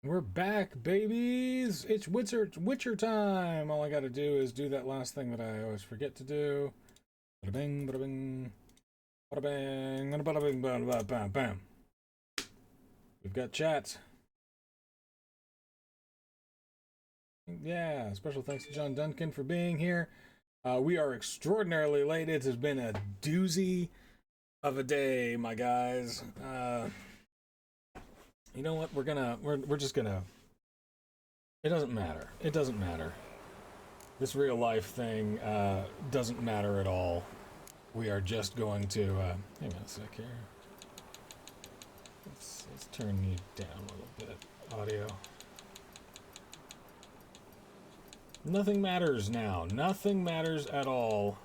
We're back, babies! It's Witcher time! All I gotta do is do that last thing that I always forget to do. Bada bing, bada bing, bada bing, bada bing, bada bam, bam. We've got chat. Yeah, special thanks to John Duncan for being here. We are extraordinarily late. It has been a doozy of a day, my guys. You know what? We're just gonna. It doesn't matter. It doesn't matter. This real life thing doesn't matter at all. We are just going to. Hang on a sec here. Let's turn you down a little bit. Audio. Nothing matters now. Nothing matters at all.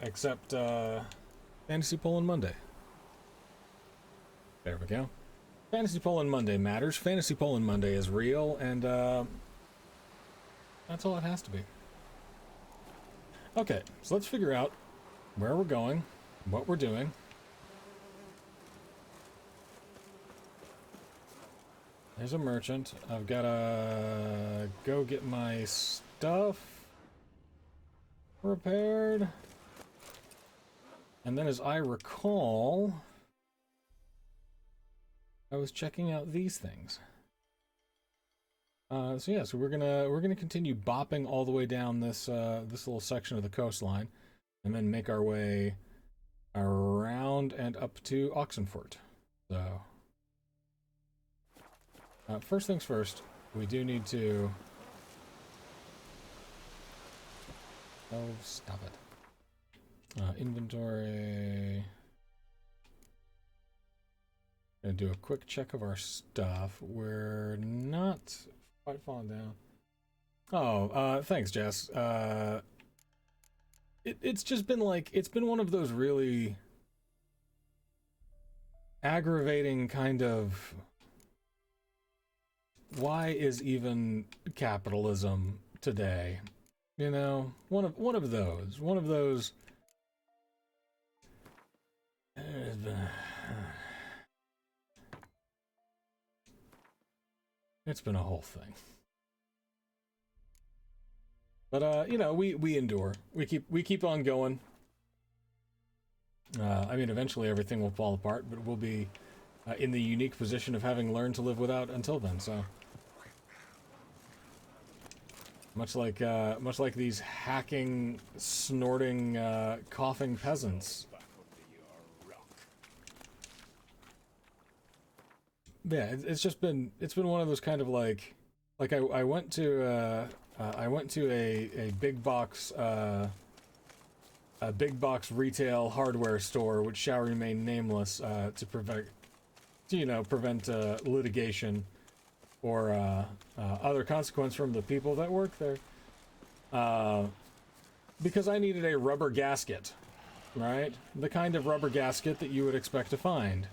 Except Fantasy Poland Monday. There we go. Fantasy Poland Monday matters. Fantasy Poland Monday is real, and that's all it has to be. Okay, so let's figure out where we're going, what we're doing. There's a merchant. I've got to go get my stuff repaired. And then, as I recall, I was checking out these things. So yeah, so we're gonna continue bopping all the way down this this little section of the coastline, and then make our way around and up to Oxenfurt. So first things first, we do need to. Oh, stop it! Inventory. Gonna do a quick check of our stuff. We're not quite falling down. Oh, thanks, Jess. It's just been like, it's been one of those really aggravating kind of, why is even capitalism today? You know, one of those. It's been a whole thing. But you know, we endure. We keep on going. I mean, eventually everything will fall apart, but we'll be in the unique position of having learned to live without until then. So much like these hacking, snorting, coughing peasants. Yeah, it's been one of those kind of like I went to a big box retail hardware store, which shall remain nameless, to prevent litigation or other consequence from the people that work there, because I needed a rubber gasket, right? The kind of rubber gasket that you would expect to find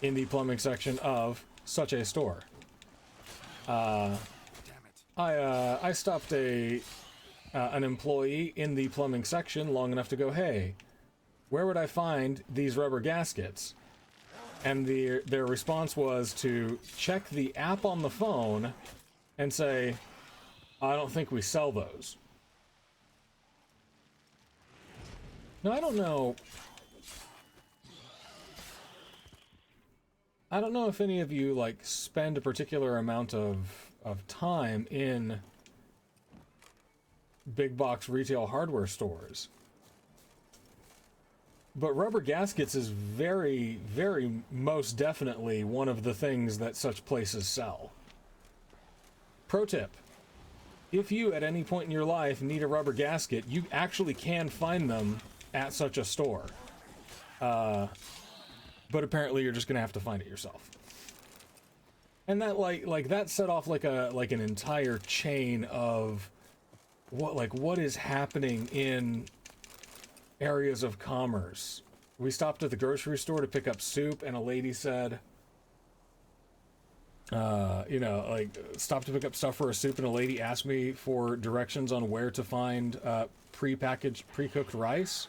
in the plumbing section of such a store. I stopped an employee in the plumbing section long enough to go, hey, where would I find these rubber gaskets? And their response was to check the app on the phone and say, I don't think we sell those. Now, I don't know if any of you like spend a particular amount of time in big box retail hardware stores, but rubber gaskets is very, very most definitely one of the things that such places sell. Pro tip: if you at any point in your life need a rubber gasket, you actually can find them at such a store. But apparently you're just gonna have to find it yourself. And that like that set off like an entire chain of what is happening in areas of commerce. We stopped at the grocery store to pick up soup, and a lady said, stopped to pick up stuff for a soup, and a lady asked me for directions on where to find pre-packaged, pre-cooked rice.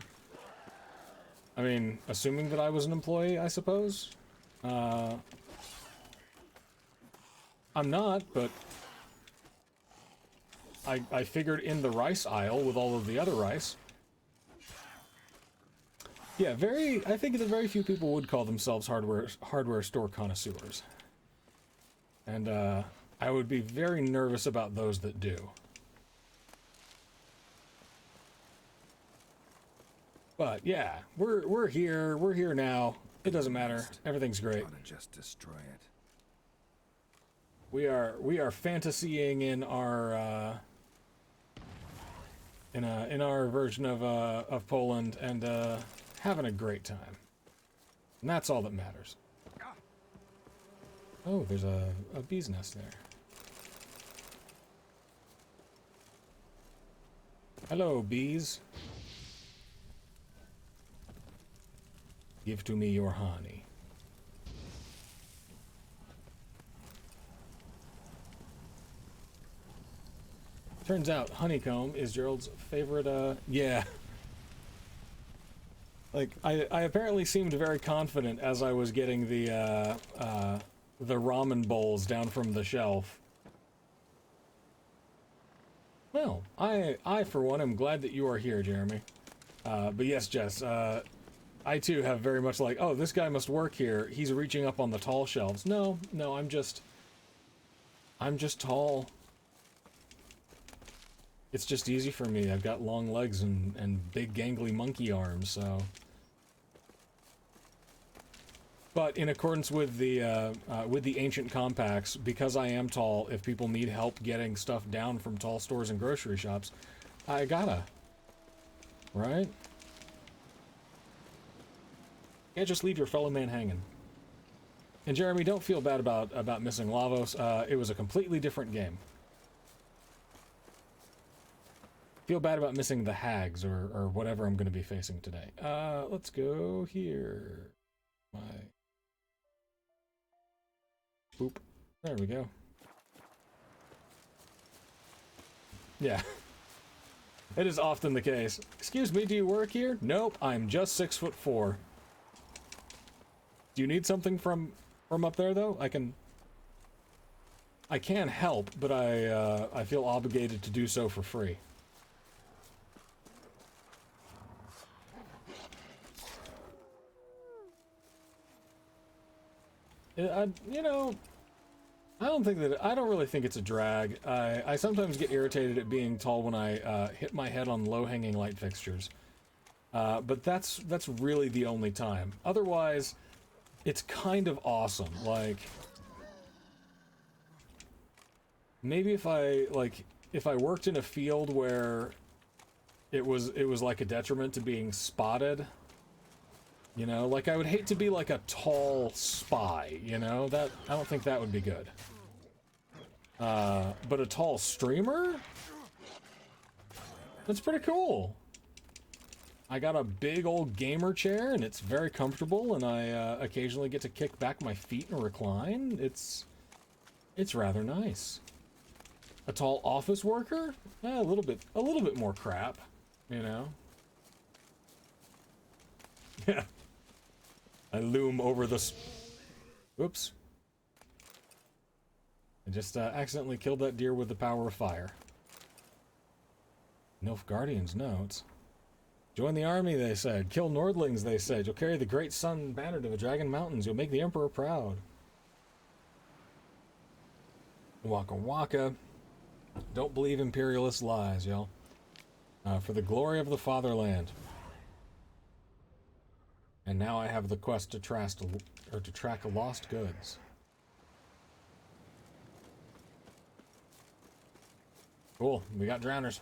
I mean, assuming that I was an employee, I suppose. I'm not, but I figured in the rice aisle with all of the other rice. Yeah, I think that very few people would call themselves hardware store connoisseurs. And I would be very nervous about those that do. But yeah, we're here now. It doesn't matter. Everything's great. Just destroy it. We are fantasying in our in our version of Poland and having a great time. And that's all that matters. Oh, there's a bee's nest there. Hello, bees. Give to me your honey. Turns out honeycomb is Gerald's favorite, yeah. Like, I apparently seemed very confident as I was getting the ramen bowls down from the shelf. Well, I for one am glad that you are here, Jeremy. But yes, Jess, I too have very much like, oh, this guy must work here. He's reaching up on the tall shelves. No, I'm just tall. It's just easy for me. I've got long legs and big gangly monkey arms, so. But in accordance with the ancient compacts, because I am tall, if people need help getting stuff down from tall stores and grocery shops, I gotta. Right? Can't just leave your fellow man hanging. And Jeremy, don't feel bad about missing Lavos. It was a completely different game. Feel bad about missing the hags or whatever I'm going to be facing today. Let's go here. Boop. There we go. Yeah. It is often the case. Excuse me, do you work here? Nope, I'm just 6'4". Do you need something from up there though? I can help, but I feel obligated to do so for free. You know, I don't really think it's a drag. I sometimes get irritated at being tall when I hit my head on low-hanging light fixtures. But that's really the only time. Otherwise, it's kind of awesome. Like, maybe if I worked in a field where it was like a detriment to being spotted. You know, like I would hate to be like a tall spy, you know? I don't think that would be good. But a tall streamer? That's pretty cool. I got a big old gamer chair and it's very comfortable and I occasionally get to kick back my feet and recline. It's rather nice. A tall office worker? A little bit more crap, you know? Yeah. I loom over the... Oops. I just accidentally killed that deer with the power of fire. Nilfgaardian's notes. Join the army, they said. Kill Nordlings, they said. You'll carry the great sun banner to the Dragon Mountains. You'll make the Emperor proud. Waka waka. Don't believe imperialist lies, y'all. For the glory of the fatherland. And now I have the quest to track lost goods. Cool, we got drowners.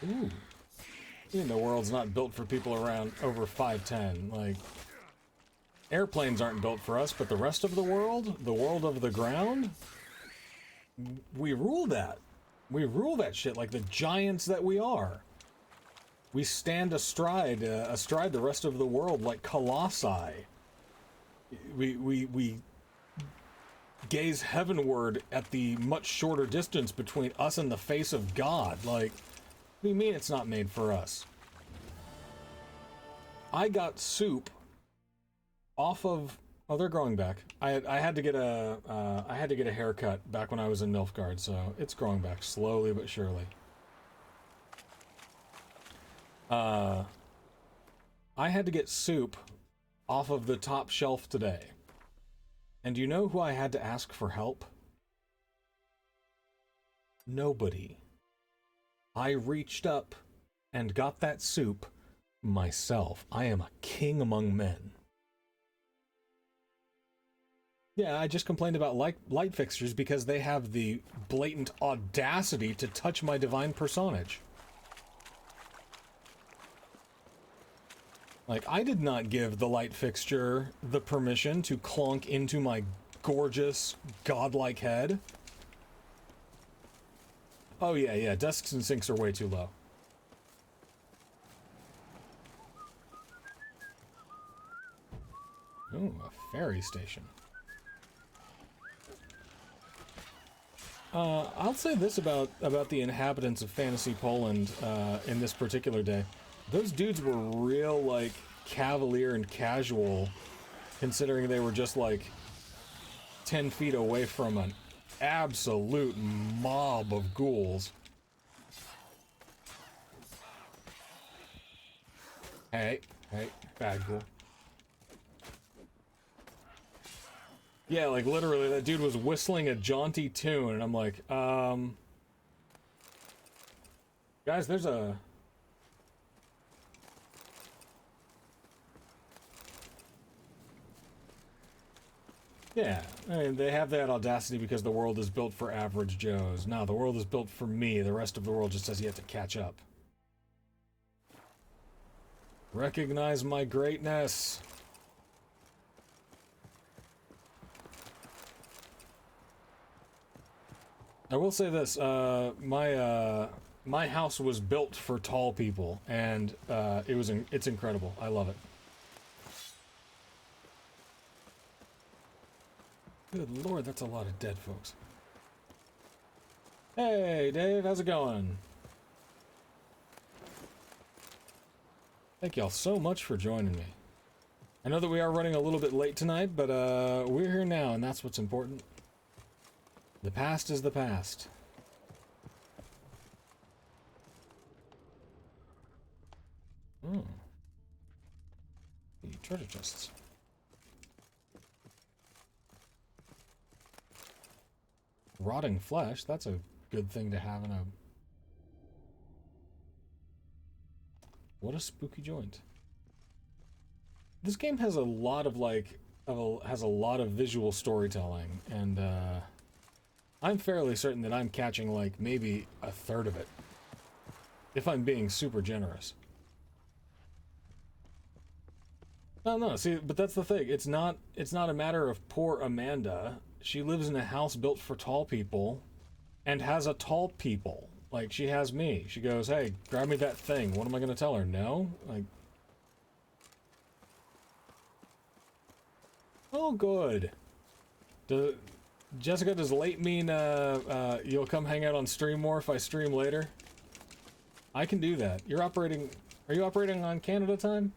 Ooh. The world's not built for people around over 5'10". Like, airplanes aren't built for us, but the rest of the world of the ground, we rule that. We rule that shit like the giants that we are. We stand astride the rest of the world like colossi. We gaze heavenward at the much shorter distance between us and the face of God. Like, what do you mean it's not made for us? I got soup off of... Oh, they're growing back. I had to get a haircut back when I was in Nilfgaard, so it's growing back slowly but surely. I had to get soup off of the top shelf today. And you know who I had to ask for help? Nobody. I reached up and got that soup myself. I am a king among men. Yeah, I just complained about light fixtures because they have the blatant audacity to touch my divine personage. Like, I did not give the light fixture the permission to clonk into my gorgeous, godlike head. Oh yeah, desks and sinks are way too low. Ooh, a ferry station. I'll say this about the inhabitants of Fantasy Poland in this particular day. Those dudes were real, like, cavalier and casual, considering they were just, like, 10 feet away from an absolute mob of ghouls. Hey, bad ghoul. Yeah, like, literally, that dude was whistling a jaunty tune, and I'm like, guys, there's a... Yeah, I mean, they have that audacity because the world is built for average Joes. No, the world is built for me. The rest of the world just says you have to catch up. Recognize my greatness. I will say this, my house was built for tall people, and it's incredible. I love it. Good lord, that's a lot of dead folks. Hey, Dave, how's it going? Thank y'all so much for joining me. I know that we are running a little bit late tonight, but we're here now, and that's what's important. The past is the past. Oh. The treasure chests. Rotting flesh, that's a good thing to have in a... What a spooky joint. This game has a lot of, like, has a lot of visual storytelling, and, I'm fairly certain that I'm catching, like, maybe a third of it. If I'm being super generous. No, see, but that's the thing. It's not a matter of poor Amanda. She lives in a house built for tall people, and has a tall people. Like, she has me. She goes, hey, grab me that thing. What am I gonna tell her? No? Like... Oh, good. Jessica, does late mean, you'll come hang out on stream more if I stream later? I can do that. Are you operating on Canada time?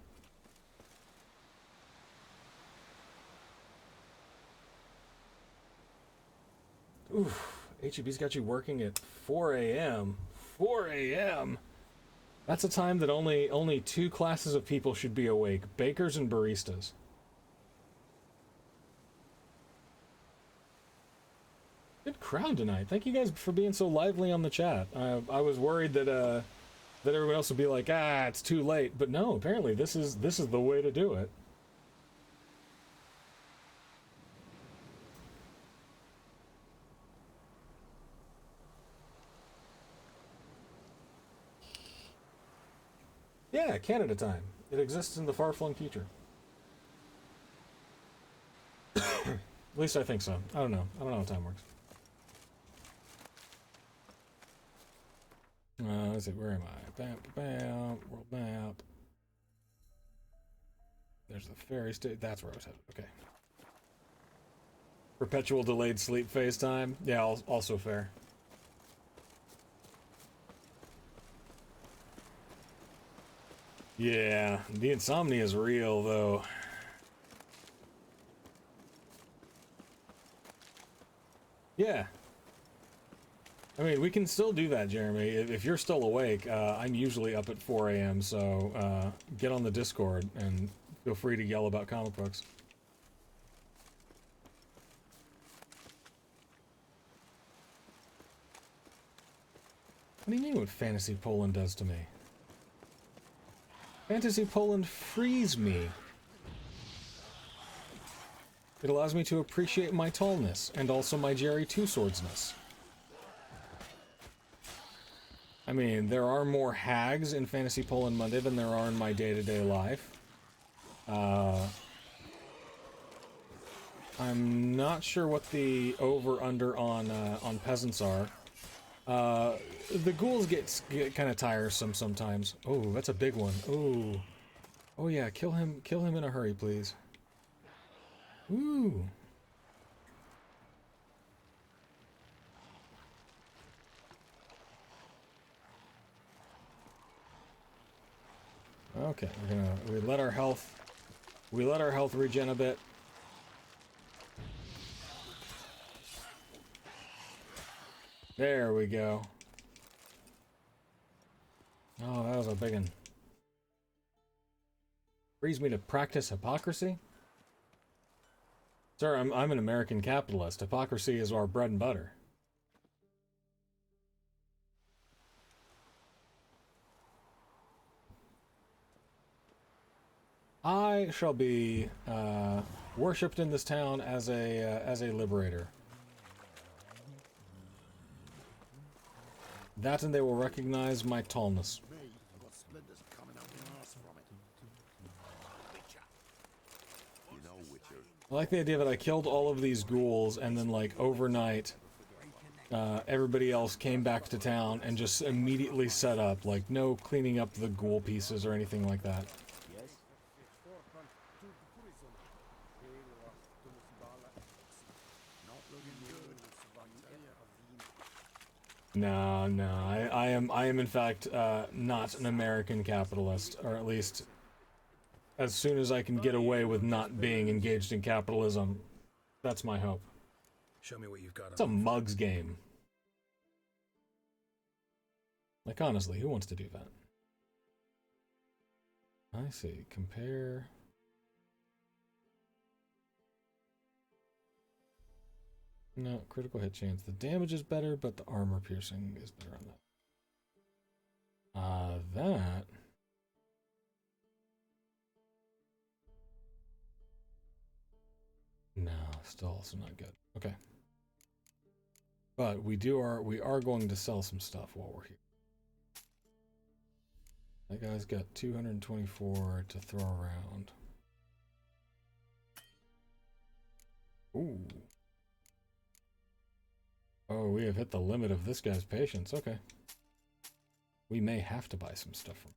Oof, HEB's got you working at 4 a.m. 4 a.m.? That's a time that only two classes of people should be awake, bakers and baristas. Good crowd tonight. Thank you guys for being so lively on the chat. I was worried that that everyone else would be like, ah, it's too late. But no, apparently this is the way to do it. Yeah, Canada time. It exists in the far-flung future. At least I think so. I don't know. I don't know how time works. Let's see, where am I? Bam, world map. There's the ferry state. That's where I was headed. Okay. Perpetual delayed sleep FaceTime. Yeah, also fair. Yeah, the insomnia is real, though. Yeah. I mean, we can still do that, Jeremy. If you're still awake, I'm usually up at 4 a.m., so get on the Discord and feel free to yell about comic books. What do you mean what Fantasy Poland does to me? Fantasy Poland frees me. It allows me to appreciate my tallness, and also my Jerry Two-Swordsness. I mean, there are more hags in Fantasy Poland Monday than there are in my day-to-day life. I'm not sure what the over-under on peasants are. The ghouls get kind of tiresome sometimes. Oh, that's a big one. Oh. Oh yeah, kill him in a hurry, please. Ooh. Okay, we let our health regen a bit. There we go. Oh, that was a big one. Frees me to practice hypocrisy? Sir, I'm an American capitalist. Hypocrisy is our bread and butter. I shall be worshipped in this town as a liberator. That, and they will recognize my tallness. I like the idea that I killed all of these ghouls, and then, like, overnight, everybody else came back to town and just immediately set up. Like, no cleaning up the ghoul pieces or anything like that. No, I am in fact not an American capitalist, or at least as soon as I can get away with not being engaged in capitalism, that's my hope. Show me what you've got. It's a mugs game. Like, honestly, who wants to do that? I see. Compare. No, critical hit chance. The damage is better, but the armor piercing is better on that. That. No, still also not good. Okay. But we are going to sell some stuff while we're here. That guy's got 224 to throw around. Ooh. Oh, we have hit the limit of this guy's patience. Okay. We may have to buy some stuff from him.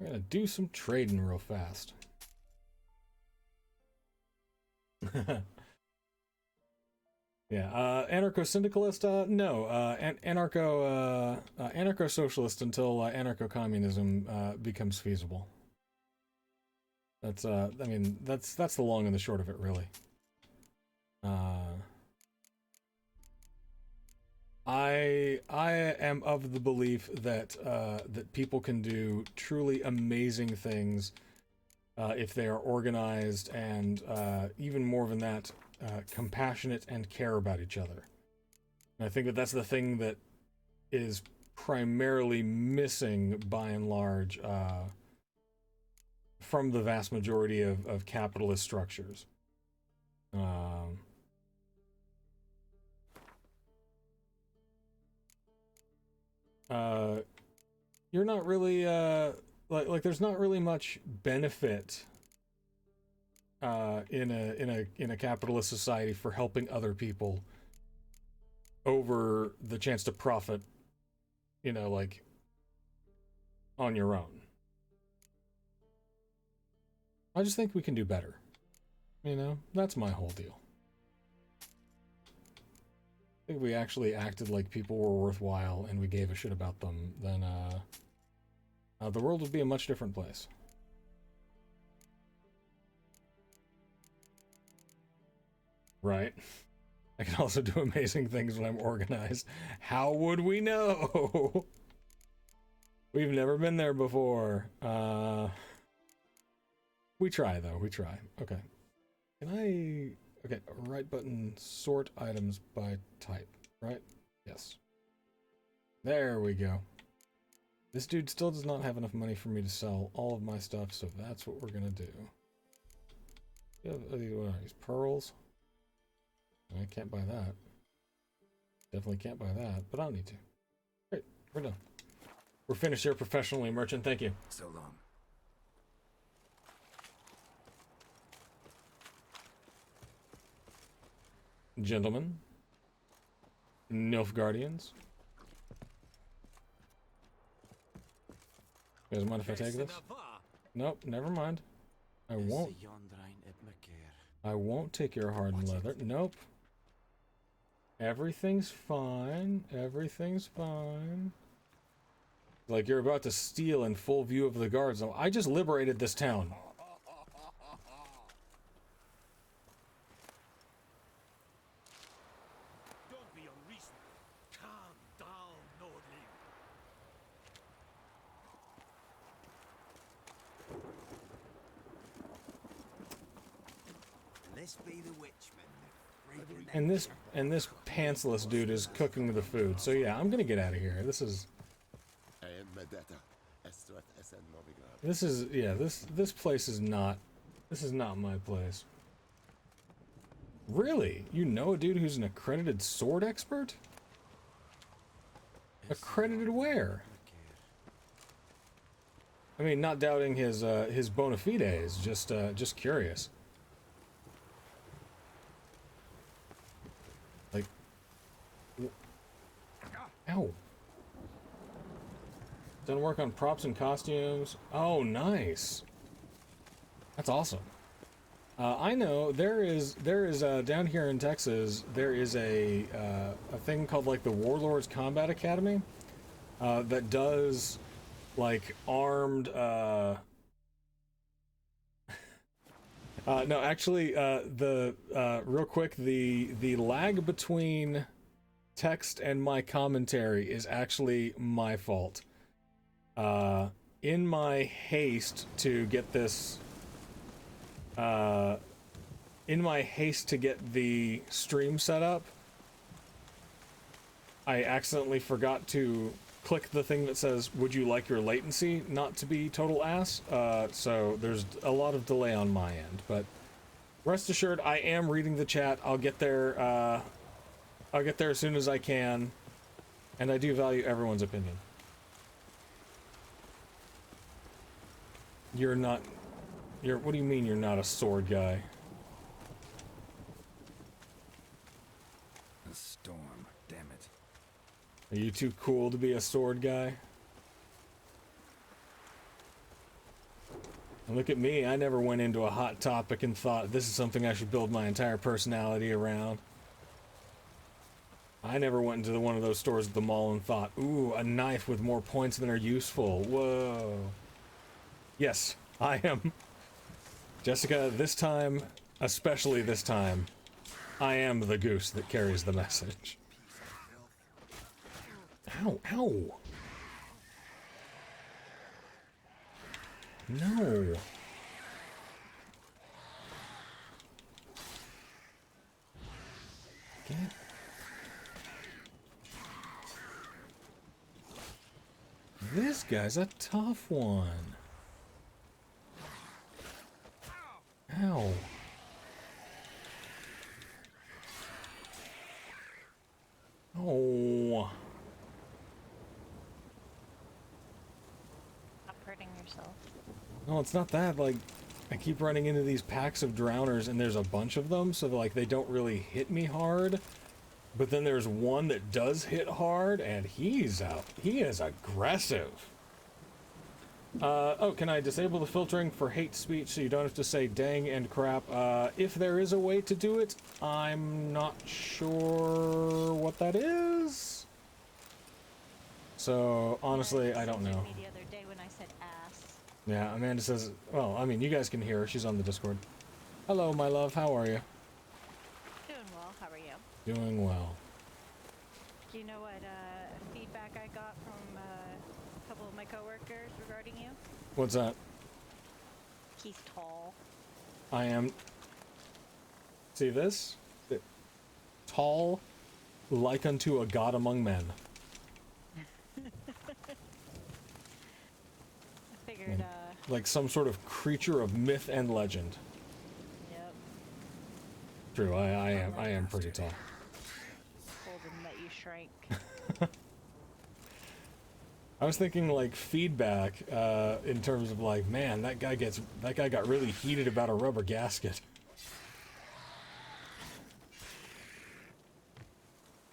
We're gonna do some trading real fast. Yeah, anarcho-syndicalist? No. Anarcho-socialist until anarcho-communism becomes feasible. That's, I mean, that's the long and the short of it, really. I am of the belief that that people can do truly amazing things if they are organized and even more than that, compassionate and care about each other. And I think that that's the thing that is primarily missing, by and large, from the vast majority of capitalist structures. You're not really like there's not really much benefit in a capitalist society for helping other people over the chance to profit, you know, like on your own. I just think we can do better. You know, that's my whole deal. I think we actually acted like people were worthwhile and we gave a shit about them, then the world would be a much different place. Right. I can also do amazing things when I'm organized. How would we know? We've never been there before. We try, though. We try. Okay. Can I... Okay, right button, sort items by type, right? Yes. There we go. This dude still does not have enough money for me to sell all of my stuff, so that's what we're gonna do. What are these, pearls? I can't buy that. Definitely can't buy that, but I don't need to. Great, we're done. We're finished here professionally, merchant. Thank you. So long. Gentlemen. Nilfgaardians. You guys mind if I take this? Nope, never mind. I won't. I won't take your hardened leather. Nope. Everything's fine. Everything's fine. Like you're about to steal in full view of the guards. I just liberated this town. Don't be unreasonable. Calm down, Nordling. This be the witchman. And this pantsless dude is cooking the food. So yeah, I'm gonna get out of here. This is yeah, this place is not, this is not my place. Really? You know a dude who's an accredited sword expert? Accredited where? I mean, not doubting his bona fides, just curious. Like, ow. Done work on props and costumes. Oh, nice. That's awesome. I know there is down here in Texas there is a thing called like the Warlords Combat Academy that does like armed. No, actually, real quick, the lag between text and my commentary is actually my fault. In my haste to get this. In my haste to get the stream set up, I accidentally forgot to click the thing that says, would you like your latency not to be total ass? So there's a lot of delay on my end, but rest assured I am reading the chat. I'll get there as soon as I can, and I do value everyone's opinion. You're not... what do you mean you're not a sword guy? A storm, damn it. Are you too cool to be a sword guy? And look at me, I never went into a hot topic and thought this is something I should build my entire personality around. I never went into one of those stores at the mall and thought, ooh, a knife with more points than are useful. Whoa. Yes, I am. Jessica, this time, especially this time, I am the goose that carries the message. Ow, ow. No. Get. This guy's a tough one. Ow. Oh. Stop hurting yourself. No, it's not that. Like, I keep running into these packs of drowners, and there's a bunch of them, so like they don't really hit me hard. But then there's one that does hit hard, and he's out. He is aggressive. Oh, can I disable the filtering for hate speech so you don't have to say dang and crap? If there is a way to do it, I'm not sure what that is. So, honestly, I don't know. Me the other day when I said ass. Yeah, Amanda says, well, I mean, you guys can hear her. She's on the Discord. Hello, my love. How are you? Doing well. How are you? Doing well. Do you know what feedback I got from a couple of my coworkers regarding you? What's that? He's tall. I am... See this? Tall, like unto a god among men. I figured, Like some sort of creature of myth and legend. Yep. True, I am pretty tall. Told him that you shrank. I was thinking like feedback, in terms of like, man, that guy got really heated about a rubber gasket.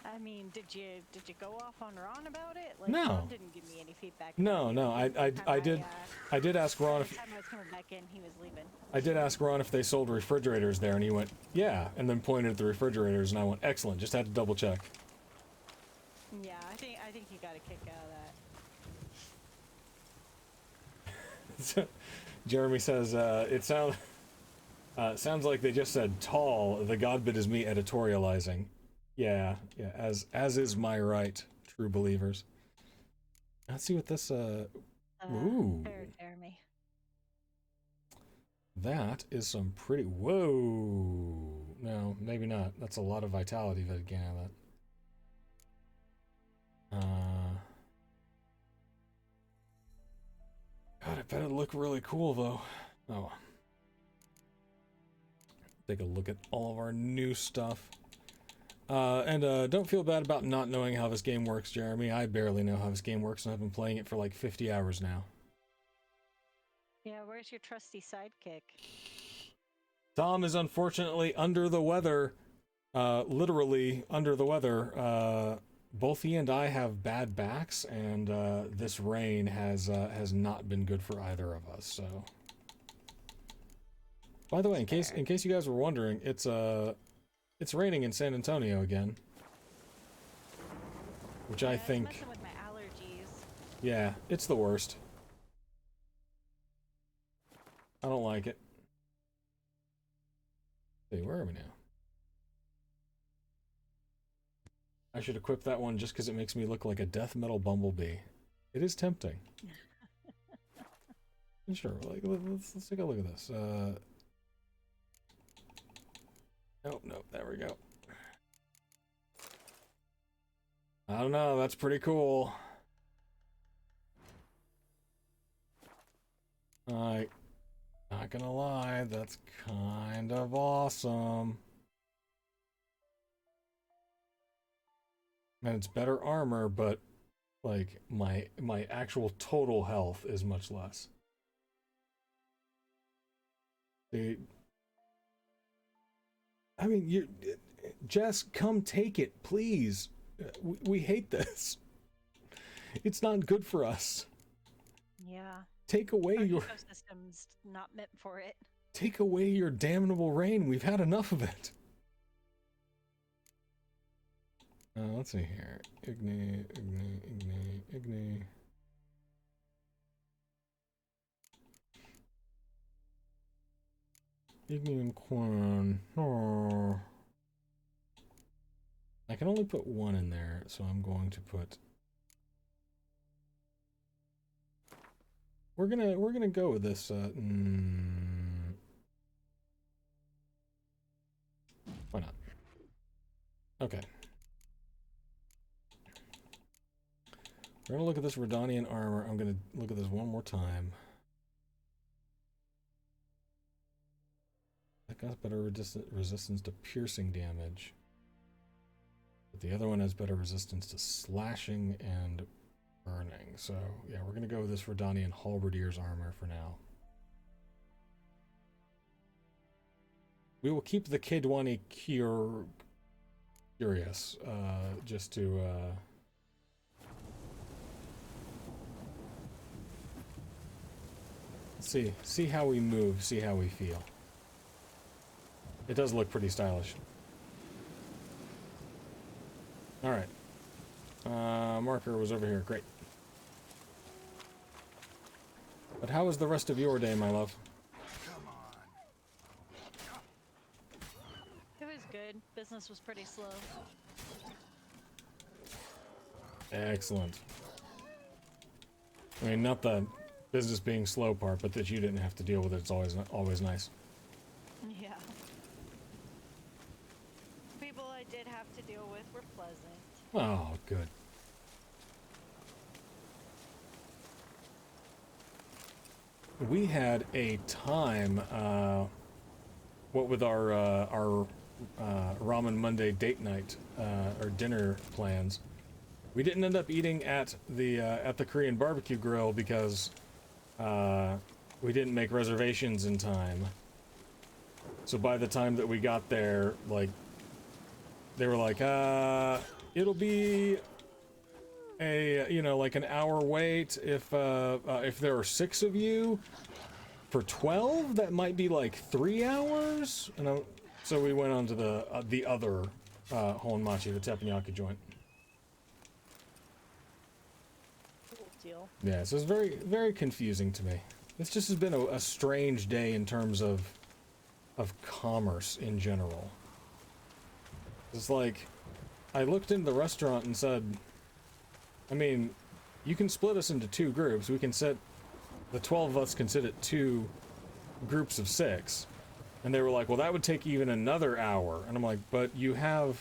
I mean, did you go off on Ron about it? Like, No. Ron didn't give me any feedback. No, no, I did ask Ron Every if time I was coming back in, he was leaving. I did ask Ron if they sold refrigerators there, and he went, yeah, and then pointed at the refrigerators, and I went, excellent, just had to double check. Yeah, I think he got a kick out of that. Jeremy says, it sounds like they just said tall. The god bit is me editorializing. Yeah, as is my right, true believers. Let's see what this, ooh. Fair, Jeremy. That is some pretty, whoa. No, maybe not. That's a lot of vitality that again out of that. God, I bet it'd look really cool though. Oh. Take a look at all of our new stuff. And don't feel bad about not knowing how this game works, Jeremy. I barely know how this game works, and I've been playing it for like 50 hours now. Yeah, where's your trusty sidekick? Tom is unfortunately under the weather. Literally under the weather. Both he and I have bad backs, and this rain has not been good for either of us. So, by the way, in case you guys were wondering, it's raining in San Antonio again, which I think. It's messing with my allergies. Yeah, it's the worst. I don't like it. Hey, where are we now? I should equip that one just because it makes me look like a death metal bumblebee. It is tempting. Sure, like let's take a look at this. Nope, there we go. I don't know, that's pretty cool. Not gonna lie, that's kind of awesome. And it's better armor, but like my actual total health is much less. Dude. I mean, Jess, come take it, please. We hate this. It's not good for us. Yeah. Take away Our your ecosystem's not meant for it. Take away your damnable rain. We've had enough of it. Let's see here. Igni. Igni and Quan. Oh. I can only put one in there, so I'm going to put. We're gonna go with this. Why not? Okay. We're gonna look at this Redanian armor. I'm gonna look at this one more time. That got better resistance to piercing damage. But the other one has better resistance to slashing and burning. So, yeah, we're gonna go with this Redanian Halberdier's armor for now. We will keep the K20 curious, just to, See how we move, see how we feel. It does look pretty stylish. Alright. Marker was over here, great. But how was the rest of your day, my love? It was good. Business was pretty slow. Excellent. I mean, not the business being slow part, but that you didn't have to deal with it. It's always nice. Yeah. People I did have to deal with were pleasant. Oh, good. We had a time, what with our Ramen Monday date night, or dinner plans. We didn't end up eating at the Korean barbecue grill because we didn't make reservations in time. So by the time that we got there, like, they were like, it'll be a, you know, like an hour wait if there are 6 of you. For 12, that might be like 3 hours. And so we went on to the other Honmachi, the teppanyaki joint. Cool deal. Yeah, so it's very, very confusing to me. This just has been a strange day in terms of commerce in general. It's like, I looked into the restaurant and said, I mean, you can split us into 2 groups. We can sit, the 12 of us can sit at 2 groups of 6. And they were like, well, that would take even another hour. And I'm like, but you have,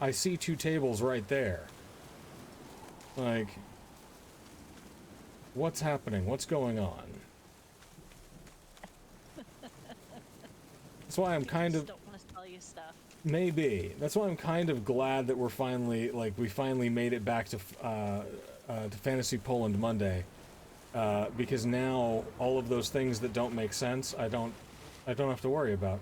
I see 2 tables right there. Like, what's happening? What's going on? That's why I'm kind of... don't want to tell you stuff. Maybe. That's why I'm kind of glad that we're finally, like, we finally made it back to Fantasy Poland Monday. Because now, all of those things that don't make sense, I don't have to worry about.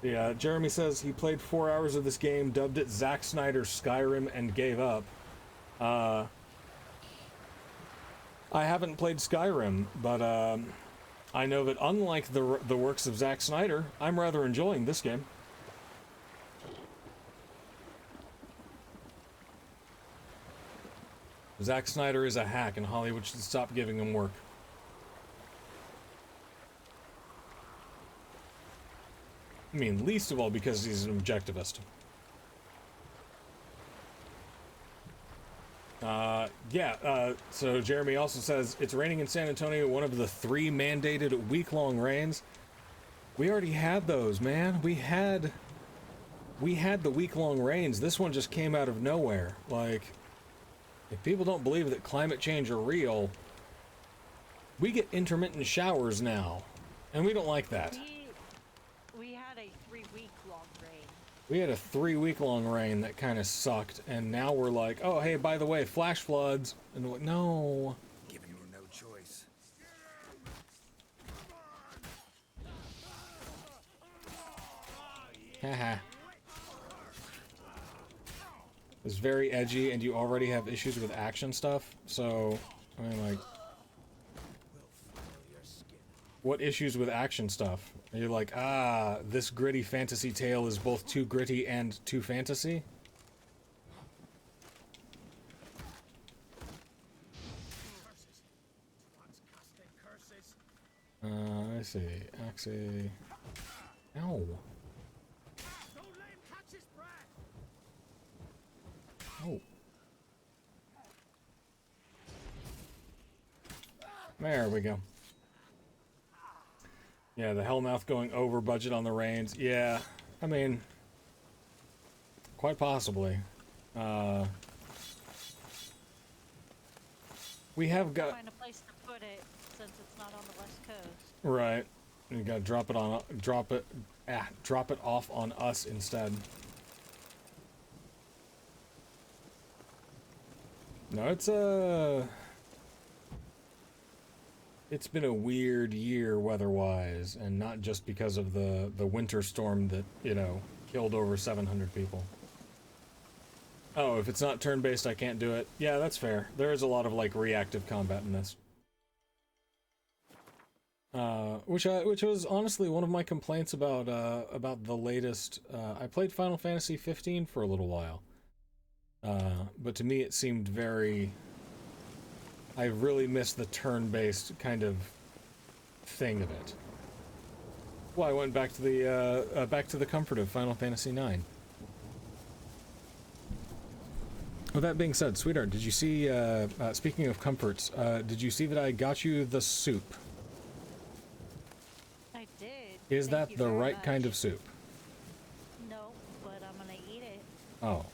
Yeah, Jeremy says he played 4 hours of this game, dubbed it Zack Snyder's Skyrim, and gave up. I haven't played Skyrim, but I know that unlike the works of Zack Snyder, I'm rather enjoying this game. Zack Snyder is a hack, and Hollywood should stop giving him work. I mean, least of all because he's an objectivist. So Jeremy also says, it's raining in San Antonio, one of the 3 mandated week-long rains. We already had those, man. We had the week-long rains. This one just came out of nowhere. Like, if people don't believe that climate change are real, we get intermittent showers now, and we don't like that. We had a 3-week-long rain. We had a 3-week-long rain that kind of sucked, and now we're like, oh, hey, by the way, flash floods. And we're like, no. Giving you no choice. Haha. It's very edgy, and you already have issues with action stuff, so, I mean, like, what issues with action stuff? Are you like, this gritty fantasy tale is both too gritty and too fantasy? I see. Axie. Ow. Don't let him catch his breath. Oh. There we go. Yeah, the Hellmouth going over budget on the rains. Yeah, I mean, quite possibly. We have got... Find a place to put it since it's not on the West Coast. Right. You gotta drop it off on us instead. No, it's been a weird year weather-wise, and not just because of the winter storm that, you know, killed over 700 people. Oh, if it's not turn-based, I can't do it. Yeah, that's fair. There is a lot of, like, reactive combat in this. Which was honestly one of my complaints about the latest. I played Final Fantasy 15 for a little while, but to me it seemed very. I really missed the turn-based kind of thing of it. Well, I went back to the comfort of Final Fantasy 9. With that being said, sweetheart, did you see? Speaking of comforts, did you see that I got you the soup? I did. Is Thank that you the very right much. kind of soup? No, but I'm gonna eat it. Oh.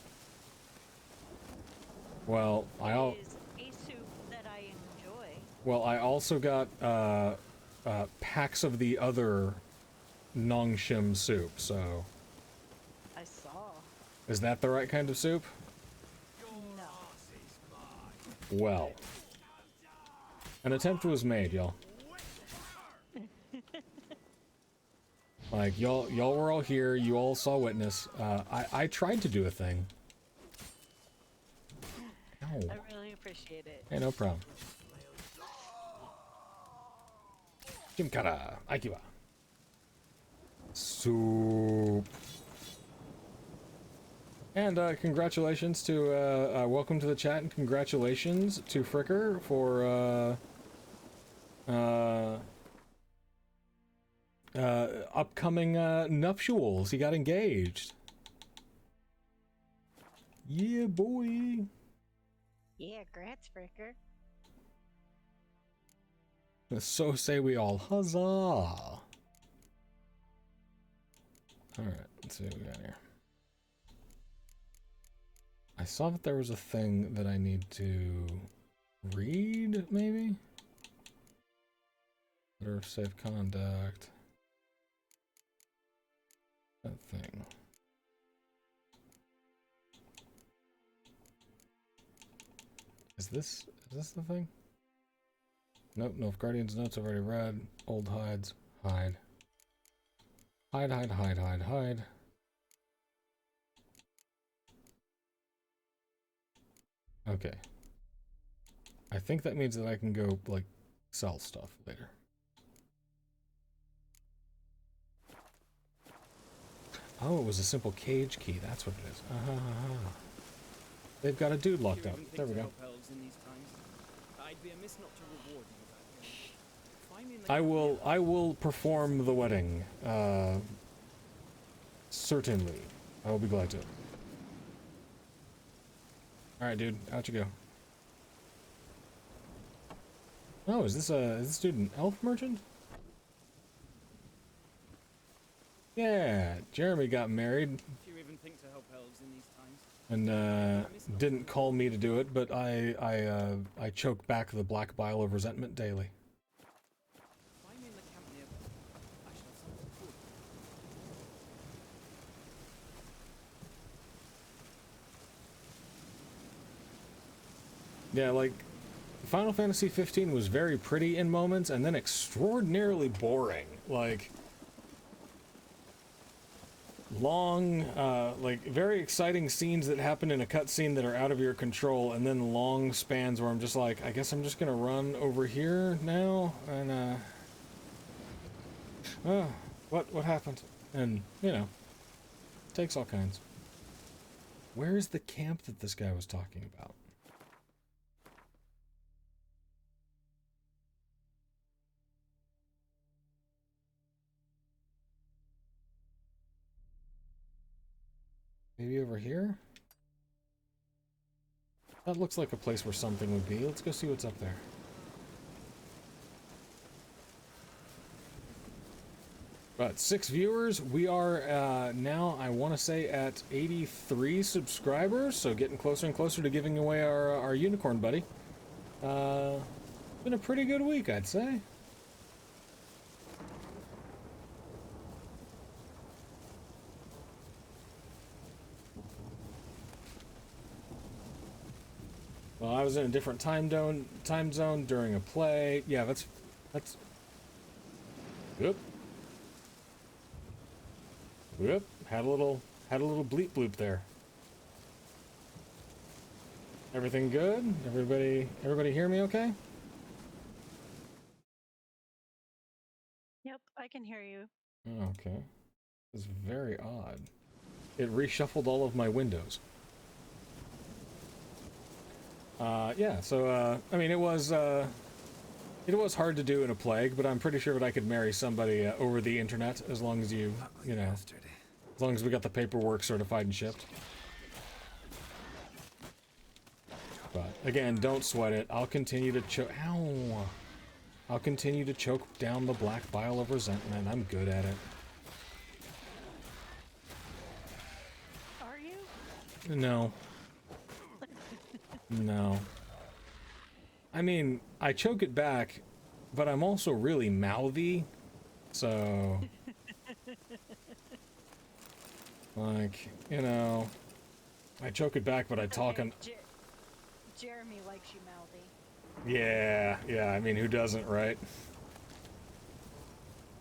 Well, It is a soup that I enjoy. Well, I also got packs of the other Nongshim soup, so I saw. is that the right kind of soup? No. Well, an attempt was made, y'all. Like, y'all were all here, you all saw witness. I tried to do a thing. Ow. I really appreciate it. Hey, no problem. Jimkara, Aikiwa. Soup. And congratulations to, welcome to the chat, and congratulations to Fricker for, upcoming, nuptials. He got engaged. Yeah, boy. Yeah, grats, Fricker. So say we all. Huzzah! Alright, let's see what we got here. I saw that there was a thing that I need to read, maybe? Letter of safe conduct. That thing. Is this the thing? Nope, no Guardian's notes I've already read. Old hides. Hide. Hide, hide, hide, hide, hide. Okay. I think that means that I can go, like, sell stuff later. Oh, it was a simple cage key. That's what it is. They've got a dude locked up. There we go. I will perform the wedding. Certainly. I will be glad to. Alright, dude. Out you go. Oh, is this dude an elf merchant? Yeah, Jeremy got married. And didn't call me to do it, but I choke back the black bile of resentment daily. Yeah, like, Final Fantasy 15 was very pretty in moments, and then extraordinarily boring. Like, long, like, very exciting scenes that happen in a cutscene that are out of your control, and then long spans where I'm just like, I guess I'm just gonna run over here now, and, oh, what happened? And, you know, takes all kinds. Where is the camp that this guy was talking about? Maybe over here? That looks like a place where something would be. Let's go see what's up there. But 6 viewers. We are now, I want to say, at 83 subscribers. So getting closer and closer to giving away our unicorn buddy. Been a pretty good week, I'd say. Well, I was in a different time zone during a play. Yeah, that's. Whoop. Whoop. Had a little bleep bloop there. Everything good? Everybody hear me okay? Yep, I can hear you. Okay. It's very odd. It reshuffled all of my windows. Yeah, so, I mean, it was hard to do in a plague, but I'm pretty sure that I could marry somebody over the internet as long as you know, Bastard. as long as we got the paperwork certified and shipped. But, again, don't sweat it. I'll continue to Ow! I'll continue to choke down the black bile of resentment. I'm good at it. Are you? No. No. I mean, I choke it back, but I'm also really mouthy, so... like, you know... I choke it back, but I talk and... Jeremy likes you mouthy. Yeah, I mean, who doesn't, right?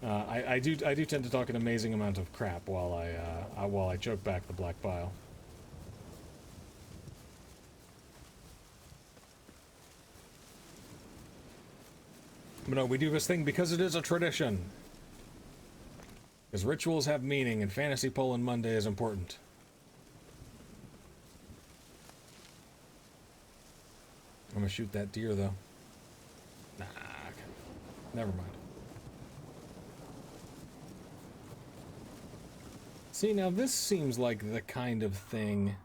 I do tend to talk an amazing amount of crap while I choke back the black bile. But no, we do this thing because it is a tradition. Because rituals have meaning, and Fantasy Poland Monday is important. I'm gonna shoot that deer, though. Nah, never mind. See, now this seems like the kind of thing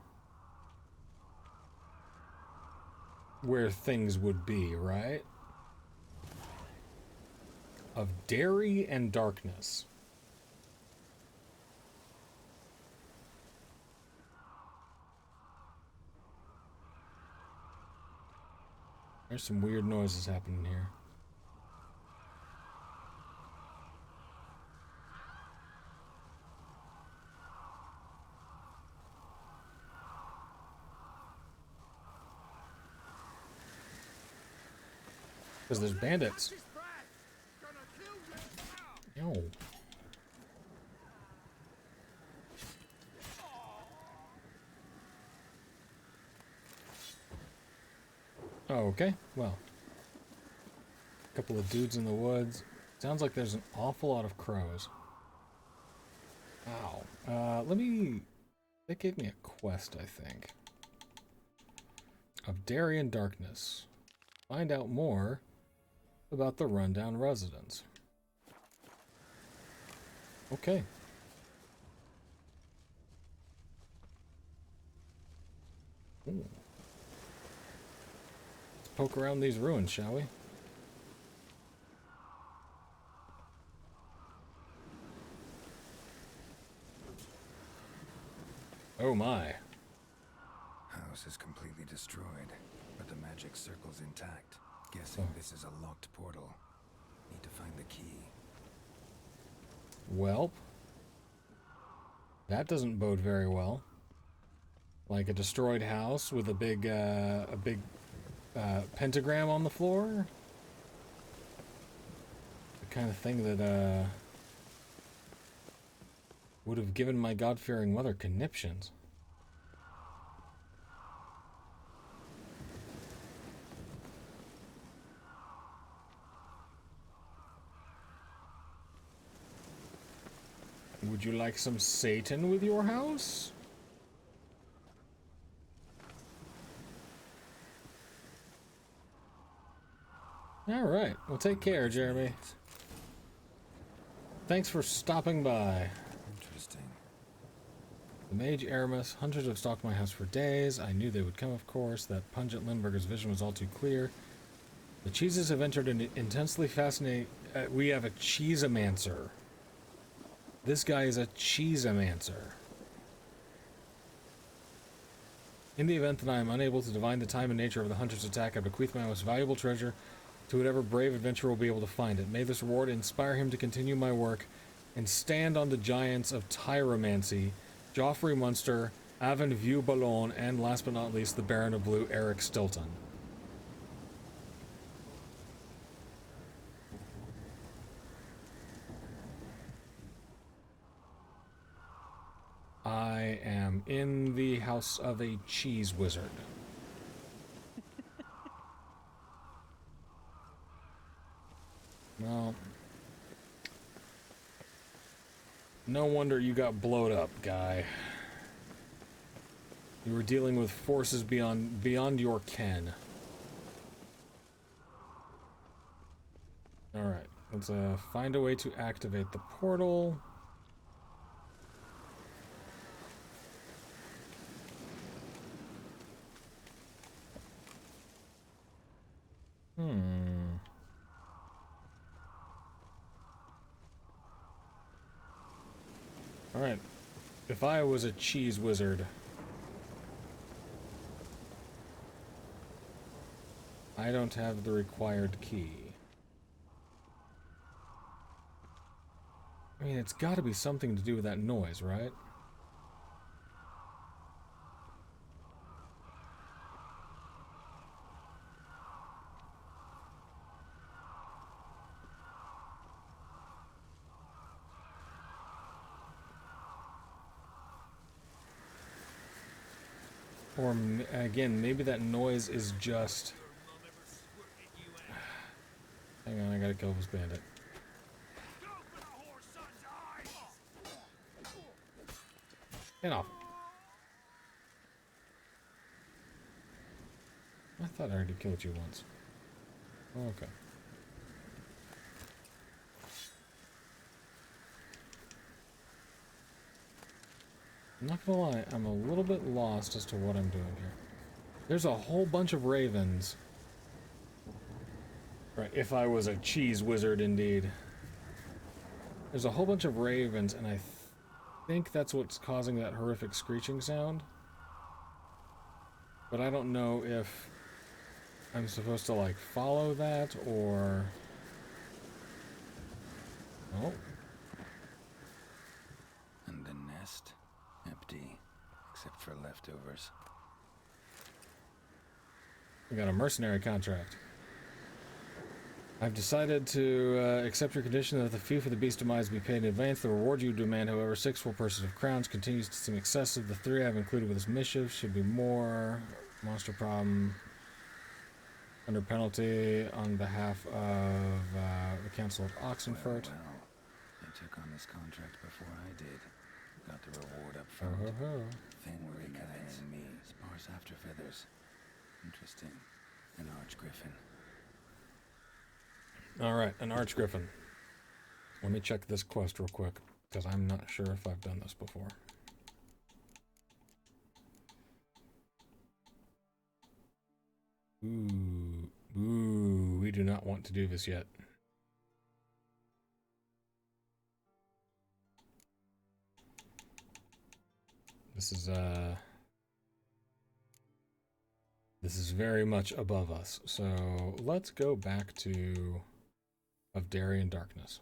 where things would be, right? Of dairy and darkness. There's some weird noises happening here. Because there's bandits. Yo. Oh, okay. Well. A couple of dudes in the woods. Sounds like there's an awful lot of crows. Ow. Let me... That gave me a quest, I think. Of Darien Darkness. Find out more about the rundown residence. Okay. Ooh. Let's poke around these ruins, shall we? Oh my. House is completely destroyed, but the magic circle's intact. Guessing this is a locked portal. Need to find the key. Welp. That doesn't bode very well. Like a destroyed house with a big pentagram on the floor. The kind of thing that would have given my God-fearing mother conniptions. Would you like some Satan with your house? Alright, well take care, Jeremy. Thanks for stopping by. Interesting. The Mage Aramis, hunters have stalked my house for days. I knew they would come, of course. That pungent Lindberger's vision was all too clear. The cheeses have entered an intensely fascinating... we have a cheesemancer. This guy is a cheesemancer. In the event that I am unable to divine the time and nature of the hunter's attack, I bequeath my most valuable treasure to whatever brave adventurer will be able to find it. May this reward inspire him to continue my work and stand on the giants of tyromancy, Joffrey Munster, Avon View Ballon, and last but not least, the Baron of Blue, Eric Stilton. I am in the house of a cheese wizard. Well, No wonder you got blowed up, guy. You were dealing with forces beyond your ken. Alright, let's find a way to activate the portal. Alright. If I was a cheese wizard, I don't have the required key. I mean, it's gotta be something to do with that noise, right? Or, again, maybe that noise is just... Hang on, I gotta kill this bandit. Get off. I thought I already killed you once. Okay. I'm not gonna lie, I'm a little bit lost as to what I'm doing here. There's a whole bunch of ravens. Right, if I was a cheese wizard indeed. There's a whole bunch of ravens, and I think that's what's causing that horrific screeching sound. But I don't know if I'm supposed to, like, follow that, or... Oh. And the nest? Empty, except for leftovers. We got a mercenary contract. I've decided to accept your condition that the fee for the beast's demise be paid in advance. The reward you demand, however, 6 full purses of crowns, continues to seem excessive. The 3 I've included with this missive should be more. Monster problem under penalty on behalf of the Council of Oxenfurt. Well, I took on this contract before I did. Got the reward up front. Thin ring of me, sparse after feathers. Interesting. An archgriffin. Alright, an archgriffin. Let me check this quest real quick, because I'm not sure if I've done this before. Ooh, we do not want to do this yet. This is very much above us. So let's go back to Of Darien Darkness.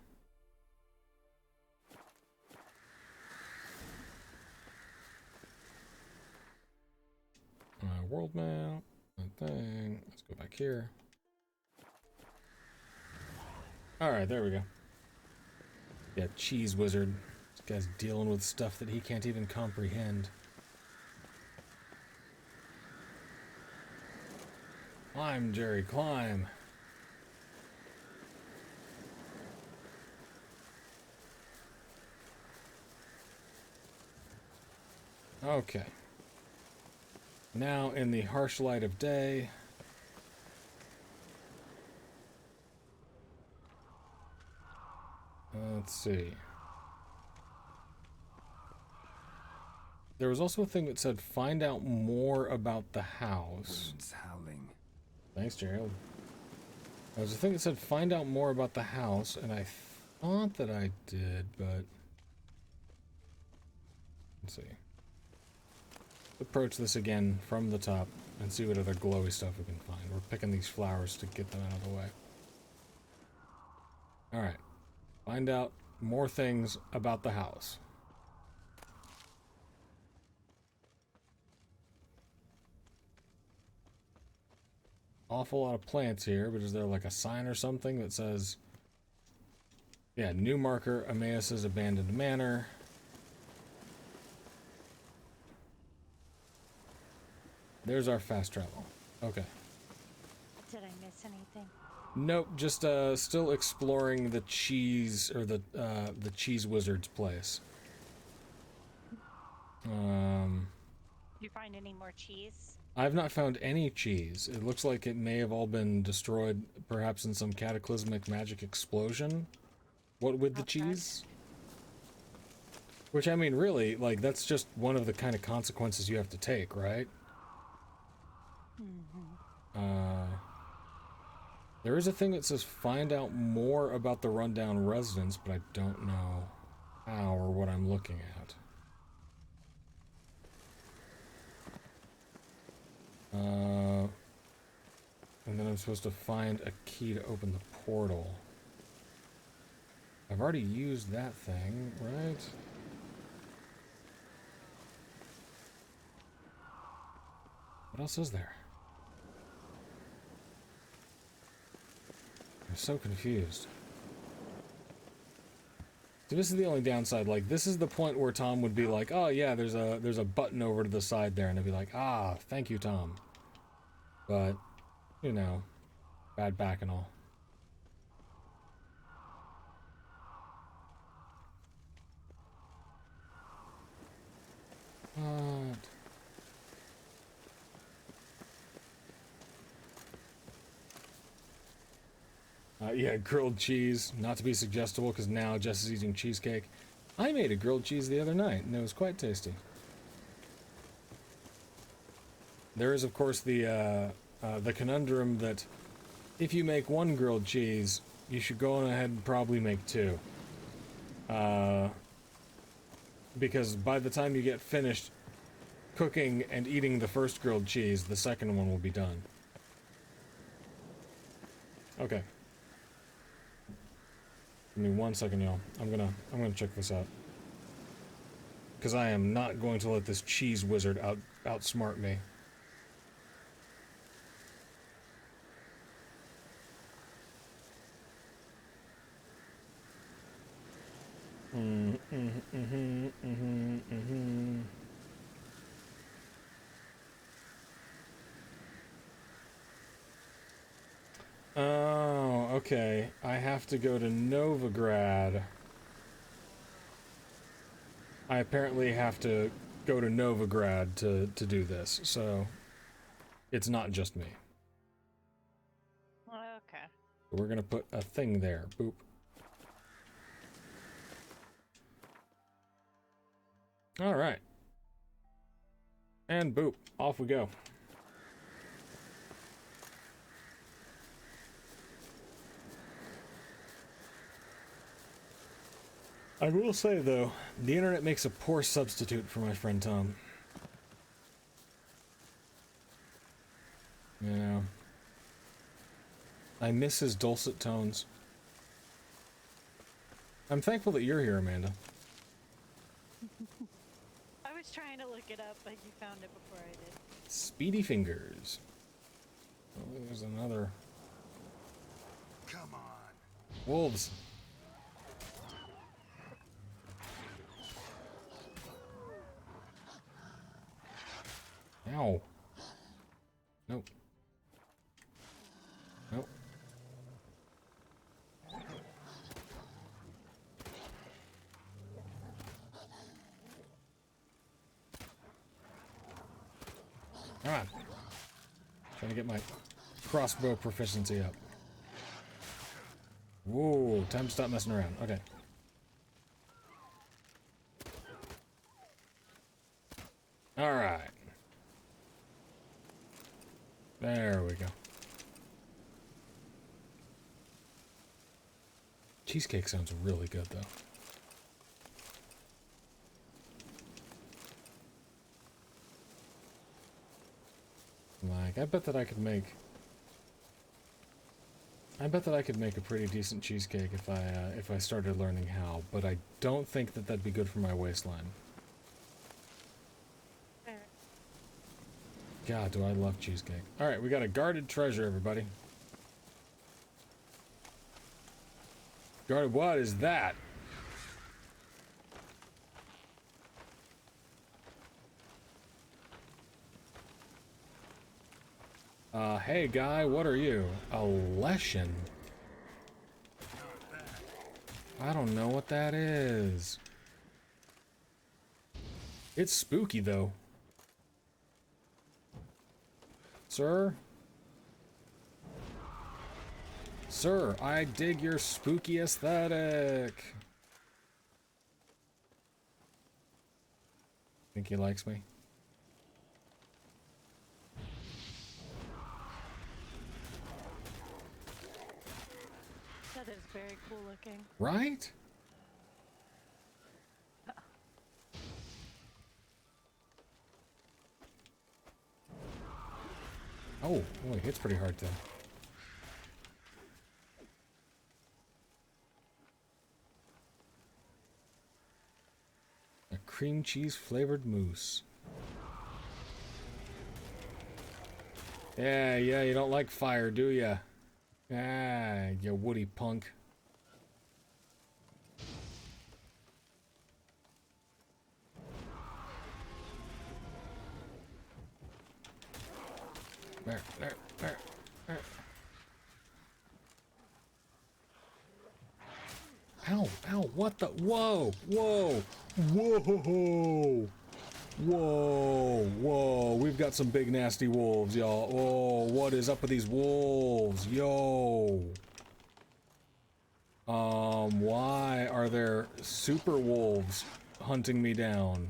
World map, that thing. Let's go back here. Alright, there we go. Yeah, cheese wizard. This guy's dealing with stuff that he can't even comprehend. Climb, Jerry, climb. Okay. Now, in the harsh light of day, let's see. There was also a thing that said, find out more about the house. Winds howling. Thanks, Gerald. There was a thing that said, find out more about the house, and I thought that I did, but... Let's see. Approach this again from the top and see what other glowy stuff we can find. We're picking these flowers to get them out of the way. Alright. Find out more things about the house. Awful lot of plants here, but is there like a sign or something that says... Yeah, new marker, Emmaus's abandoned manor. There's our fast travel. Okay. Did I miss anything? Nope, just still exploring the cheese, or the cheese wizard's place. Did you find any more cheese? I've not found any cheese. It looks like it may have all been destroyed, perhaps in some cataclysmic magic explosion. What with the cheese? Which, I mean, really, like, that's just one of the kind of consequences you have to take, right? There is a thing that says find out more about the rundown residence, but I don't know how or what I'm looking at. And then I'm supposed to find a key to open the portal. I've already used that thing, right? What else is there? I'm so confused. So this is the only downside. Like, this is the point where Tom would be like, "Oh yeah, there's a button over to the side there," and I'd be like, "Ah, thank you, Tom." But, you know, bad back and all. What? Yeah, grilled cheese. Not to be suggestible, because now Jess is eating cheesecake. I made a grilled cheese the other night, and it was quite tasty. There is, of course, the conundrum that if you make one grilled cheese, you should go on ahead and probably make two. Because by the time you get finished cooking and eating the first grilled cheese, the second one will be done. Okay. Give me 1 second, y'all. I'm gonna check this out. Because I am not going to let this cheese wizard outsmart me. Oh, okay. I have to go to Novigrad. I apparently have to go to Novigrad to do this, so it's not just me. Okay. So we're gonna put a thing there. Boop. Alright. And boop. Off we go. I will say, though, the internet makes a poor substitute for my friend Tom. You know, I miss his dulcet tones. I'm thankful that you're here, Amanda. I was trying to look it up, but you found it before I did. Speedy fingers. Oh, there's another. Come on. Wolves. Ow. Nope. Nope. Come on. Trying to get my crossbow proficiency up. Whoa, time to stop messing around. Okay. Alright. There we go. Cheesecake sounds really good, though. Like, I bet that I could make a pretty decent cheesecake if I started learning how, but I don't think that that'd be good for my waistline. God, do I love cheesecake. Alright, we got a guarded treasure, everybody. Guarded, what is that? Hey guy, what are you? A Leshen? I don't know what that is. It's spooky, though. Sir? Sir, I dig your spooky aesthetic. Think he likes me? That is very cool looking. Right? Oh, it hits pretty hard, though. A cream cheese flavored mousse. Yeah, you don't like fire, do ya? Ah, you woody punk. There. Ow, what the? Whoa. We've got some big nasty wolves, y'all. Oh, what is up with these wolves? Yo. Why are there super wolves hunting me down?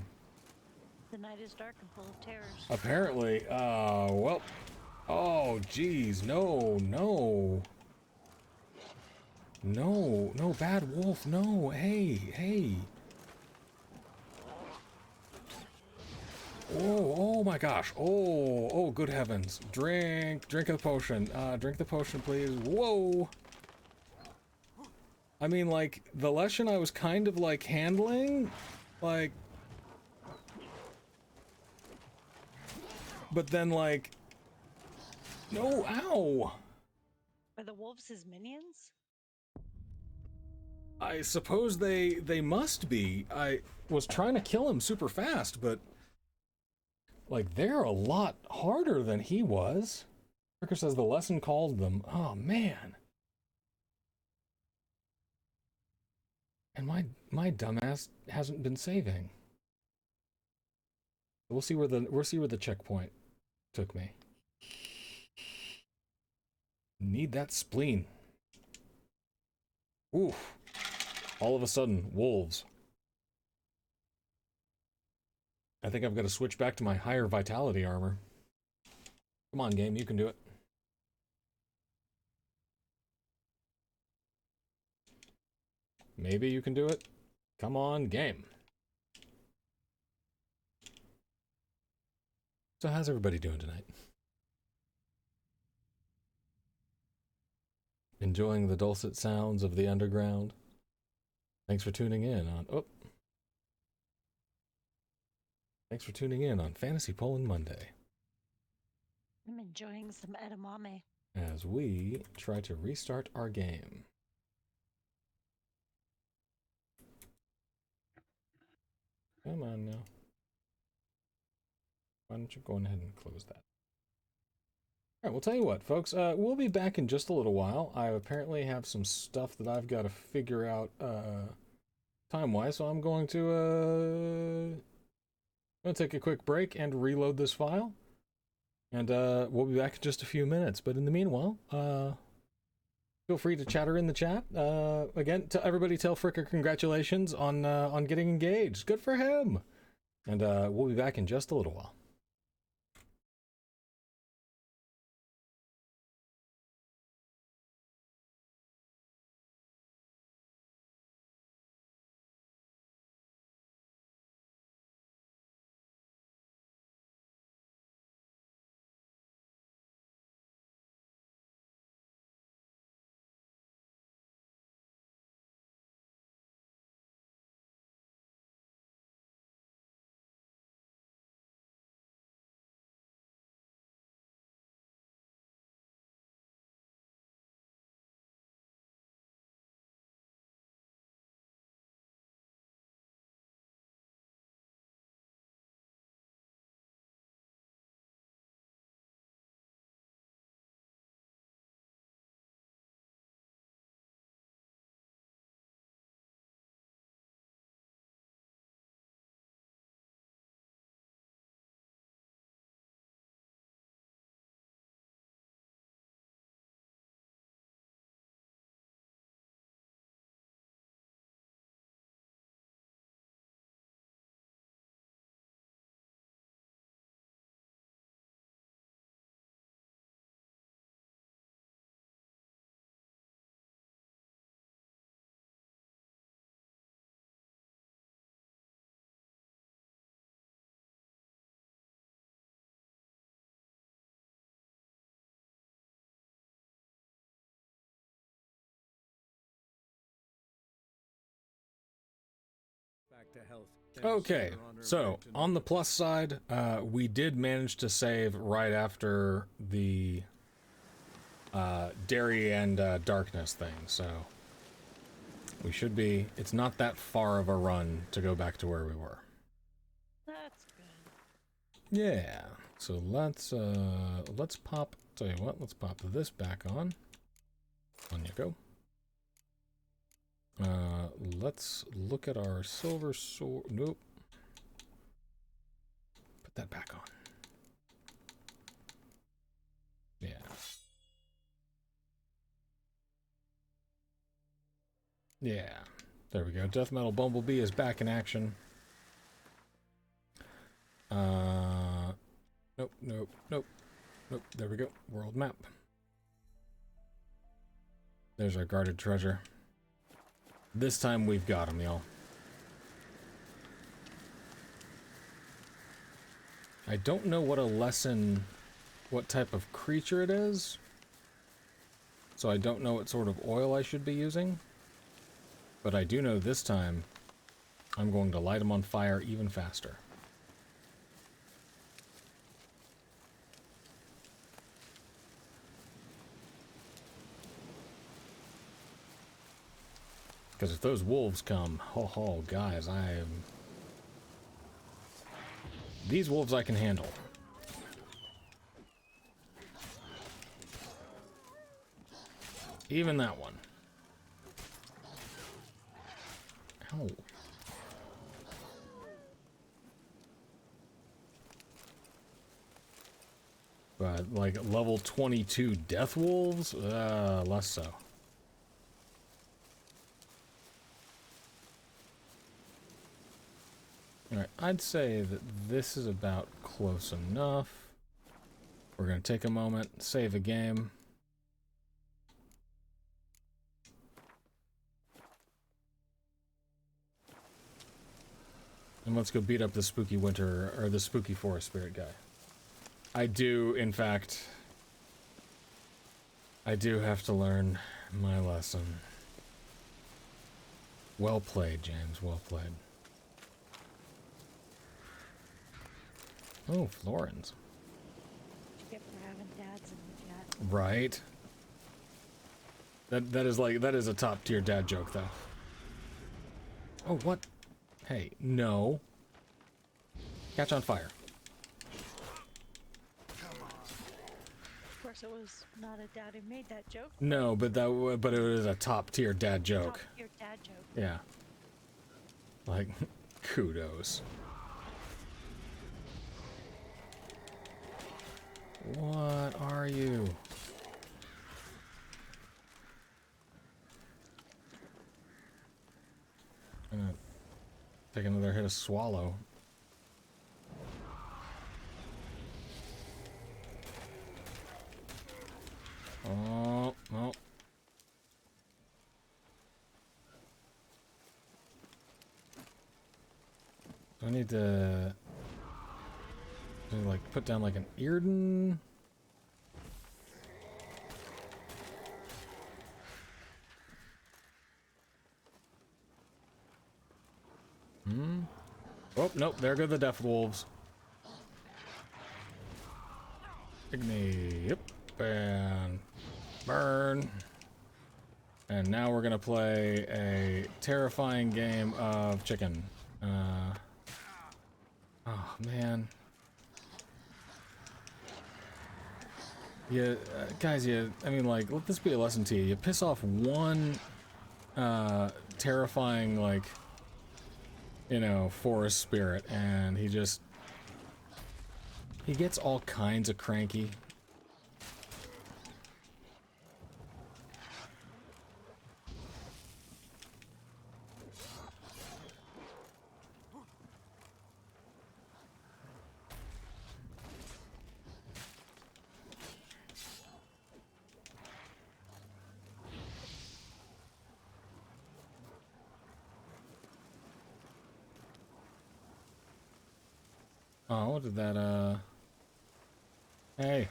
The night is dark and full of terrors. Apparently, well. Oh, geez, no, bad wolf, no, hey. Oh my gosh, oh, good heavens. Drink the potion, drink the potion, please. Whoa. I mean, like, the Leshen I was kind of, like, handling, like, but then, like, no, ow! Are the wolves his minions? I suppose they must be. I was trying to kill him super fast, but, like, they're a lot harder than he was. Ricker says the Leshen called them. Oh, man. And my dumbass hasn't been saving. We'll see where the checkpoint took me. Need that spleen. Oof. All of a sudden, wolves. I think I've got to switch back to my higher vitality armor. Come on, game, you can do it. Maybe you can do it. Come on, game. So how's everybody doing tonight? Enjoying the dulcet sounds of the underground? Thanks for tuning in on... Oh. Thanks for tuning in on Fantasy Poland Monday. I'm enjoying some edamame. As we try to restart our game. Come on now. Why don't you go ahead and close that? Alright, we'll tell you what, folks. We'll be back in just a little while. I apparently have some stuff that I've got to figure out time-wise, so I'm going to take a quick break and reload this file. And we'll be back in just a few minutes. But in the meanwhile, feel free to chatter in the chat. Again, to everybody, tell Fricker congratulations on getting engaged. Good for him. And we'll be back in just a little while. to health. Okay, so on the plus side, we did manage to save right after the dairy and darkness thing, so we should be, it's not that far of a run to go back to where we were. That's good. Yeah, so let's pop, tell you what, let's pop this back on. On you go. Let's look at our silver sword. Nope. Put that back on. Yeah. Yeah. There we go. Death Metal Bumblebee is back in action. Nope, nope, nope. Nope. There we go. World map. There's our guarded treasure. This time we've got him, y'all. I don't know what a lesson, what type of creature it is. So I don't know what sort of oil I should be using. But I do know this time I'm going to light him on fire even faster. Because if those wolves come, ho, guys, these wolves I can handle. Even that one. Ow. But, like, level 22 death wolves? Less so. Alright, I'd say that this is about close enough. We're going to take a moment, save a game. And let's go beat up the spooky winter, or the spooky forest spirit guy. I do, in fact, I do have to learn my lesson. Well played, James, well played. Oh, Florins. Yep, we're having dads in the chat. Right. That is a top tier dad joke though. Oh, what? Hey, no. Catch on fire. Of course, it was not a dad who made that joke. No, but it was a top tier dad joke. Top tier dad joke. Yeah. Like, kudos. What are you? I'm gonna take another hit of swallow. Oh, oh. Do I need to like put down like an Earden? Oh, nope, there go the death wolves. Ignite, yep, and burn. And now we're gonna play a terrifying game of chicken. Oh man. Yeah, guys, I mean, like, let this be a lesson to you. You piss off one terrifying, like, you know, forest spirit, and he gets all kinds of cranky. Oh, what did that, hey.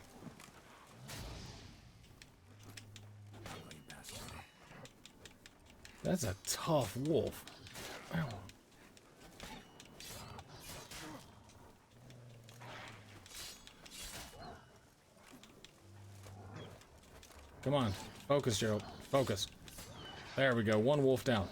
That's a tough wolf. Ow. Come on. Focus, Gerald. Focus. There we go. One wolf down.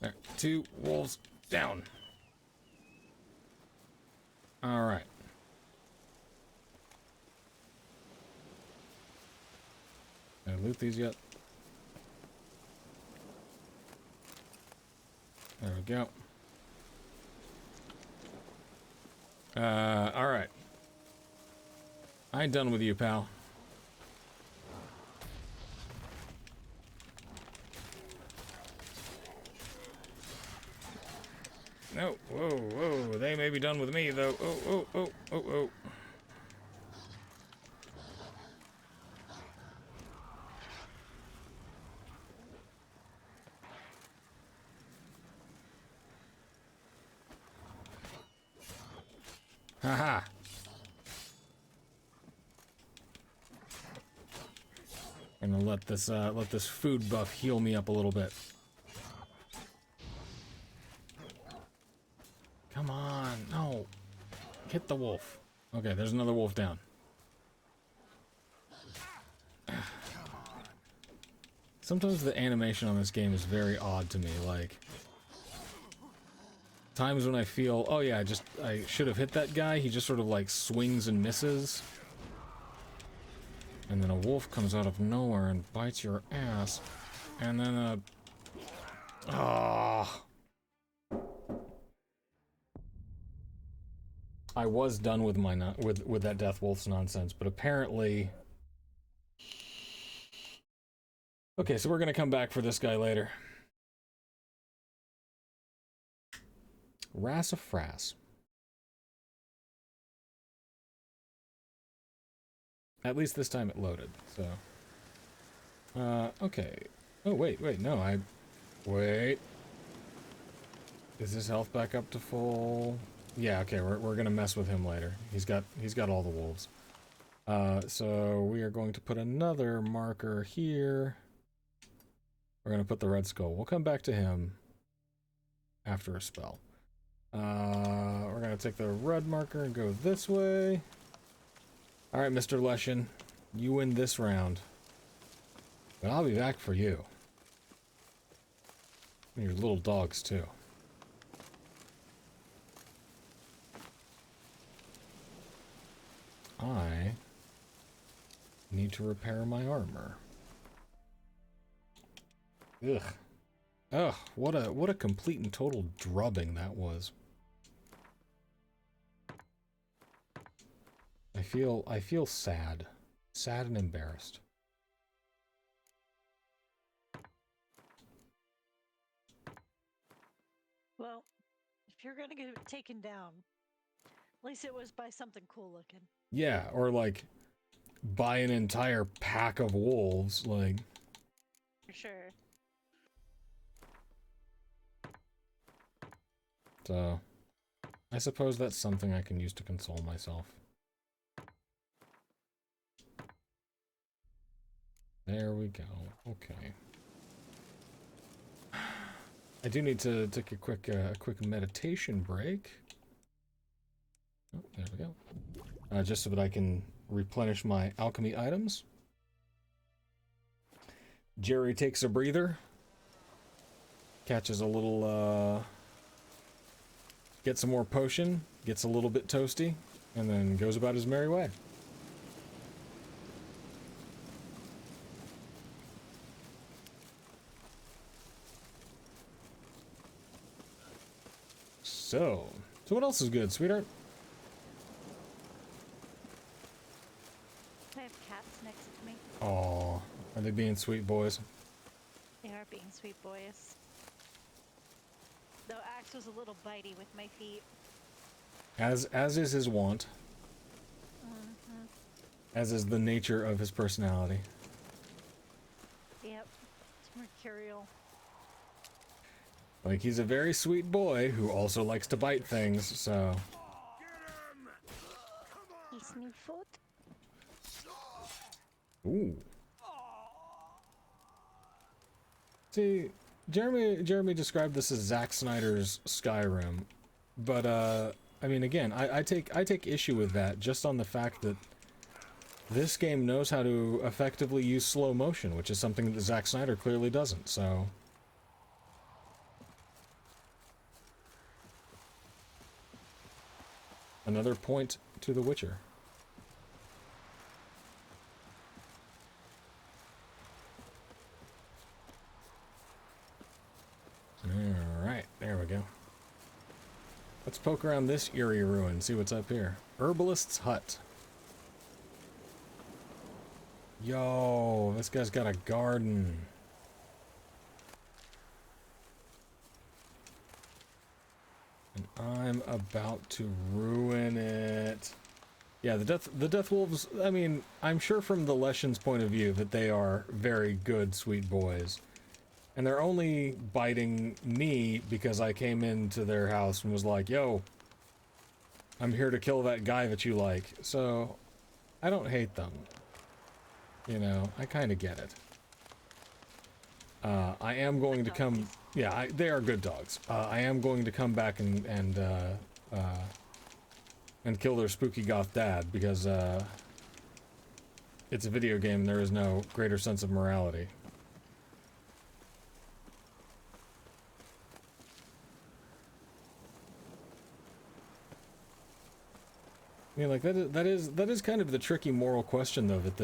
There. 2 wolves down. All right. Did I loot these yet? There we go. All right. I ain't done with you, pal. No, whoa, whoa, they may be done with me, though. Oh, oh, oh, oh, oh. Haha. Gonna let this food buff heal me up a little bit. Come on, no. Hit the wolf. Okay, there's another wolf down. Sometimes the animation on this game is very odd to me, like times when I feel, oh yeah, I should have hit that guy, he just sort of like swings and misses. And then a wolf comes out of nowhere and bites your ass. And then I was done with my with that Death Wolf's nonsense, but apparently... Okay, so we're gonna come back for this guy later. Rassafras. At least this time it loaded, so... okay. Oh, wait, no, wait. Is his health back up to full? Yeah, okay, we're gonna mess with him later. He's got all the wolves. So we are going to put another marker here. We're gonna put the red skull. We'll come back to him after a spell. We're gonna take the red marker and go this way. Alright, Mr. Leshen, you win this round. But I'll be back for you. And your little dogs, too. I need to repair my armor. Ugh. Ugh, what a complete and total drubbing that was. I feel sad. Sad and embarrassed. Well, if you're gonna get taken down, at least it was by something cool looking. Yeah, or like by an entire pack of wolves, like. For sure. So, I suppose that's something I can use to console myself. There we go. Okay. I do need to take a quick meditation break. Oh, there we go. Just so that I can replenish my alchemy items. Jerry takes a breather. Catches a little, gets some more potion, gets a little bit toasty, and then goes about his merry way. So what else is good, sweetheart? I have cats next to me. Aw, are they being sweet boys? They are being sweet boys. Though Axe was a little bitey with my feet. As is his wont. Mm-hmm. As is the nature of his personality. Yep. It's mercurial. Like, he's a very sweet boy who also likes to bite things, so... He's new foot. Ooh. See, Jeremy described this as Zack Snyder's Skyrim, but I mean, again, I take issue with that just on the fact that this game knows how to effectively use slow motion, which is something that Zack Snyder clearly doesn't. So. Another point to The Witcher. Alright, there we go. Let's poke around this eerie ruin, see what's up here. Herbalist's Hut. Yo, this guy's got a garden. And I'm about to ruin it. Yeah, the Death Wolves, I mean, I'm sure from the Leshen's point of view that they are very good, sweet boys. And they're only biting me because I came into their house and was like, yo, I'm here to kill that guy that you like. So, I don't hate them. You know, I kind of get it. I am going to come... Yeah, they are good dogs. I am going to come back and kill their spooky goth dad because it's a video game and there is no greater sense of morality. I mean, like that is kind of the tricky moral question though that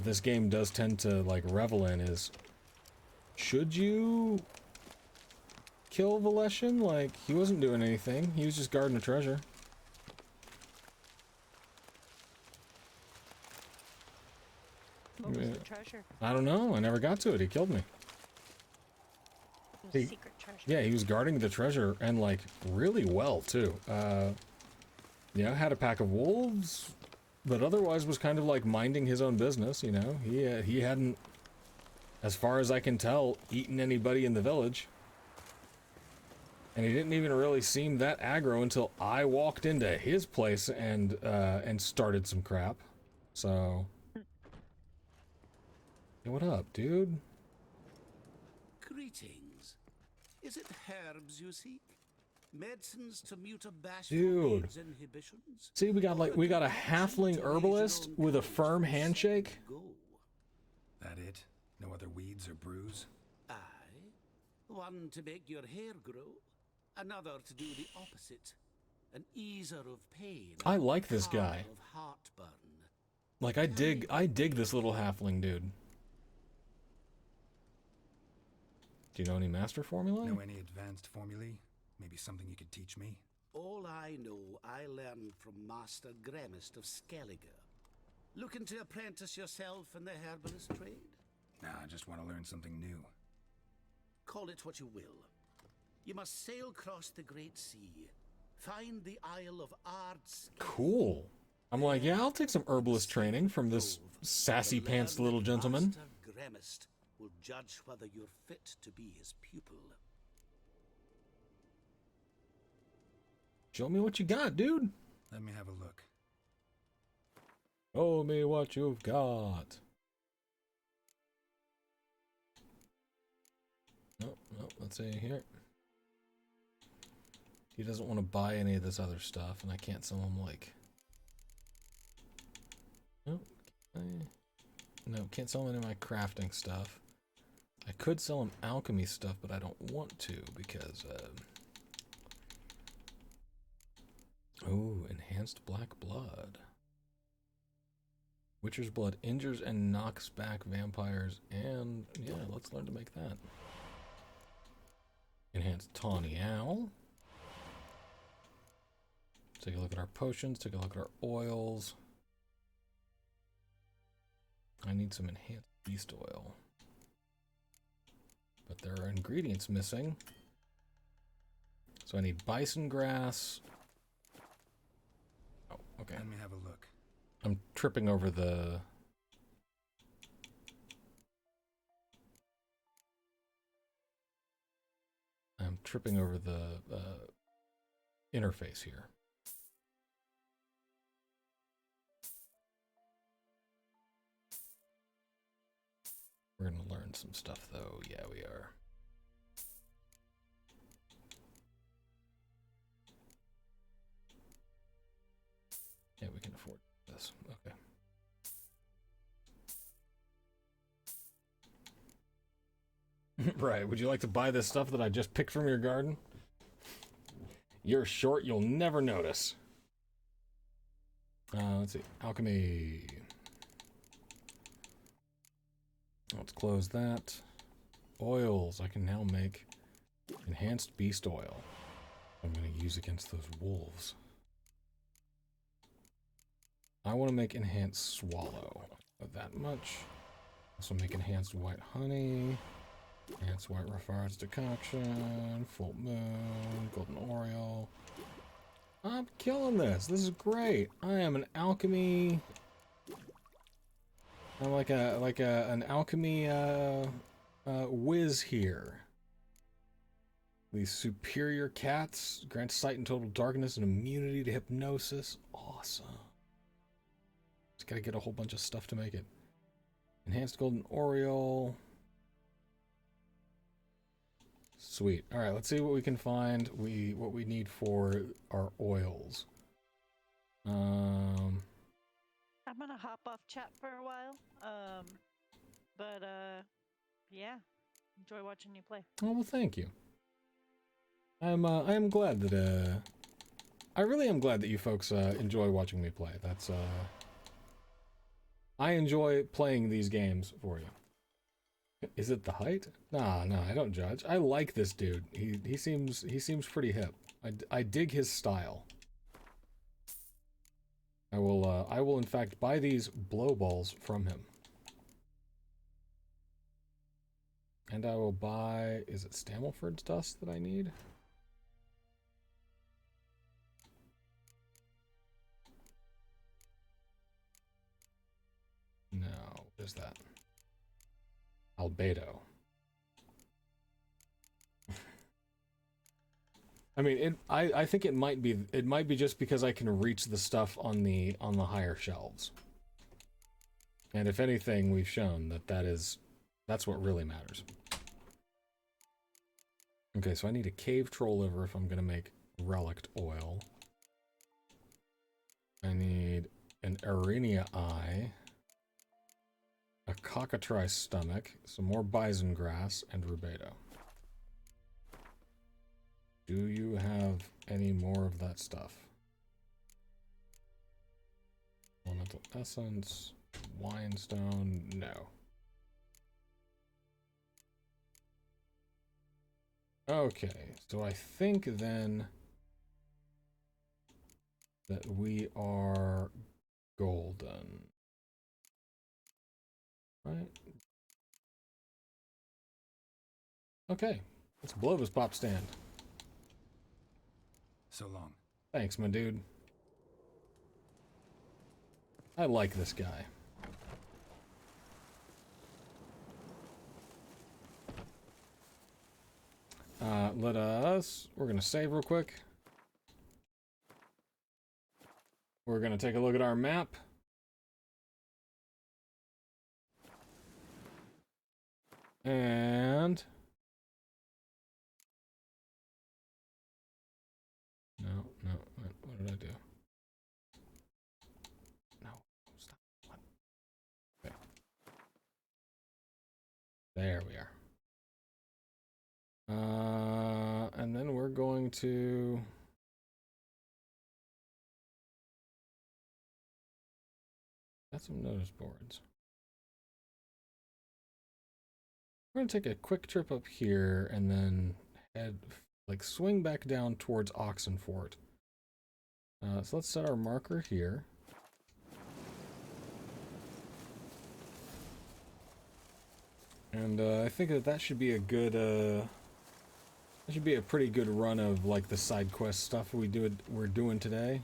this game does tend to like revel in is, should you kill the Leshen? Like, he wasn't doing anything. He was just guarding a treasure. What was the treasure? I don't know. I never got to it. He killed me. It was a secret treasure. Yeah, he was guarding the treasure and like really well too. You know, had a pack of wolves, but otherwise was kind of like minding his own business. You know, he hadn't, as far as I can tell, eaten anybody in the village. And he didn't even really seem that aggro until I walked into his place and started some crap. So, hey, what up, dude? Greetings. Is it herbs you seek? Medicines to mute a bashful Dude. maid's inhibitions? See, we got a halfling herbalist with a firm handshake. Go. That it? No other weeds or brews? Aye. One to make your hair grow, another to do the opposite. An easer of pain. I like this guy. Of heartburn. Like, I dig this little halfling dude. Do you know any master formulae? Know any advanced formulae? Maybe something you could teach me? All I know, I learned from Master Gremist of Skellige. Looking to apprentice yourself in the herbalist trade? Nah, I just want to learn something new. Call it what you will. You must sail across the great sea, find the Isle of Ard's. Cool. I'm like, yeah, I'll take some herbalist training from this sassy pants little gentleman. Master Gremist will judge whether you're fit to be his pupil. Show me what you got, dude. Let me have a look. Show me what you've got. No, let's see here. He doesn't want to buy any of this other stuff, and I can't sell him, like... No, can't sell him any of my crafting stuff. I could sell him alchemy stuff, but I don't want to, because, oh, enhanced black blood. Witcher's blood injures and knocks back vampires, and yeah, let's learn to make that. Enhanced tawny owl. Take a look at our potions, take a look at our oils. I need some enhanced beast oil. But there are ingredients missing. So I need bison grass. Oh, okay. Let me have a look. I'm tripping over the... interface here. We're gonna learn some stuff though. Yeah, we are. Yeah, we can afford this. Okay. Right, would you like to buy this stuff that I just picked from your garden? You're short, you'll never notice. Let's see. Alchemy. Let's close that. Oils. I can now make enhanced beast oil. I'm going to use against those wolves. I want to make enhanced swallow. Not that much. Also make enhanced white honey. Enhanced white refined decoction. Full moon. Golden oriole. I'm killing this. This is great. I am an alchemy. I'm like an alchemy whiz here. These superior cats grant sight and total darkness and immunity to hypnosis. Awesome. Just gotta get a whole bunch of stuff to make it. Enhanced golden oriole. Sweet. All right, let's see what we can find. What we need for our oils. I'm gonna hop off chat for a while. Yeah, enjoy watching you play. Oh well, thank you. I am glad that I really am glad that you folks enjoy watching me play. That's I enjoy playing these games for you. Is it the height? Nah, I don't judge. I like this dude. He seems pretty hip. I dig his style. I will in fact buy these blow balls from him. And I will buy, is it Stammelford's dust that I need? No, what is that? Albedo. I mean, I think it might be just because I can reach the stuff on the higher shelves. And if anything, we've shown that's what really matters. Okay, so I need a cave troll liver if I'm gonna make relict oil. I need an Arenia eye, a cockatrice stomach, some more bison grass, and rubedo. Do you have any more of that stuff? Elemental essence, winestone, no. Okay, so I think then that we are golden. Right? Okay, let's blow this pop stand. So long. Thanks, my dude. I like this guy. We're gonna save real quick. We're gonna take a look at our map. And no, what did I do? No, stop. What? Okay. There we are. And then we're going to got some notice boards. We're gonna take a quick trip up here and then head, like, swing back down towards Oxenfort. So let's set our marker here. And I think that should be a good, that should be a pretty good run of, like, the side quest stuff we're doing today.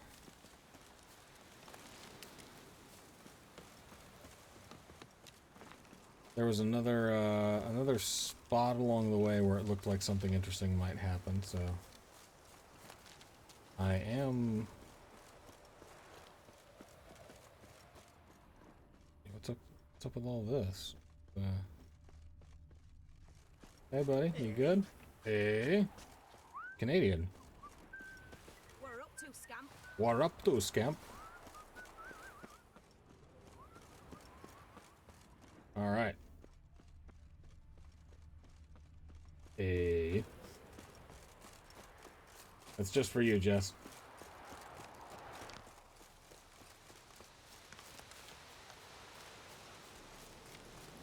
There was another spot along the way where it looked like something interesting might happen, so I am... What's up with all this? Hey, buddy, you good? Hey. Canadian. We're up to, scamp. What up to, scamp? Alright. Hey. That's just for you, Jess.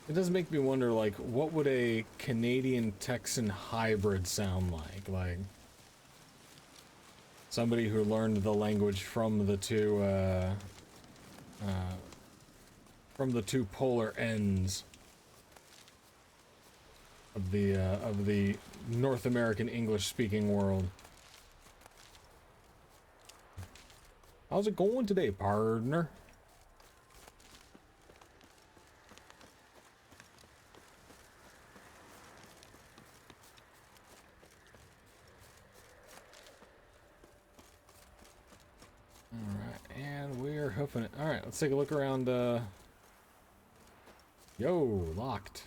It does make me wonder, like, what would a Canadian-Texan hybrid sound like? Like, somebody who learned the language from the two polar ends of the North American English-speaking world. How's it going today, partner? Alright, and we're hoofing it. Alright, let's take a look around, Yo, locked.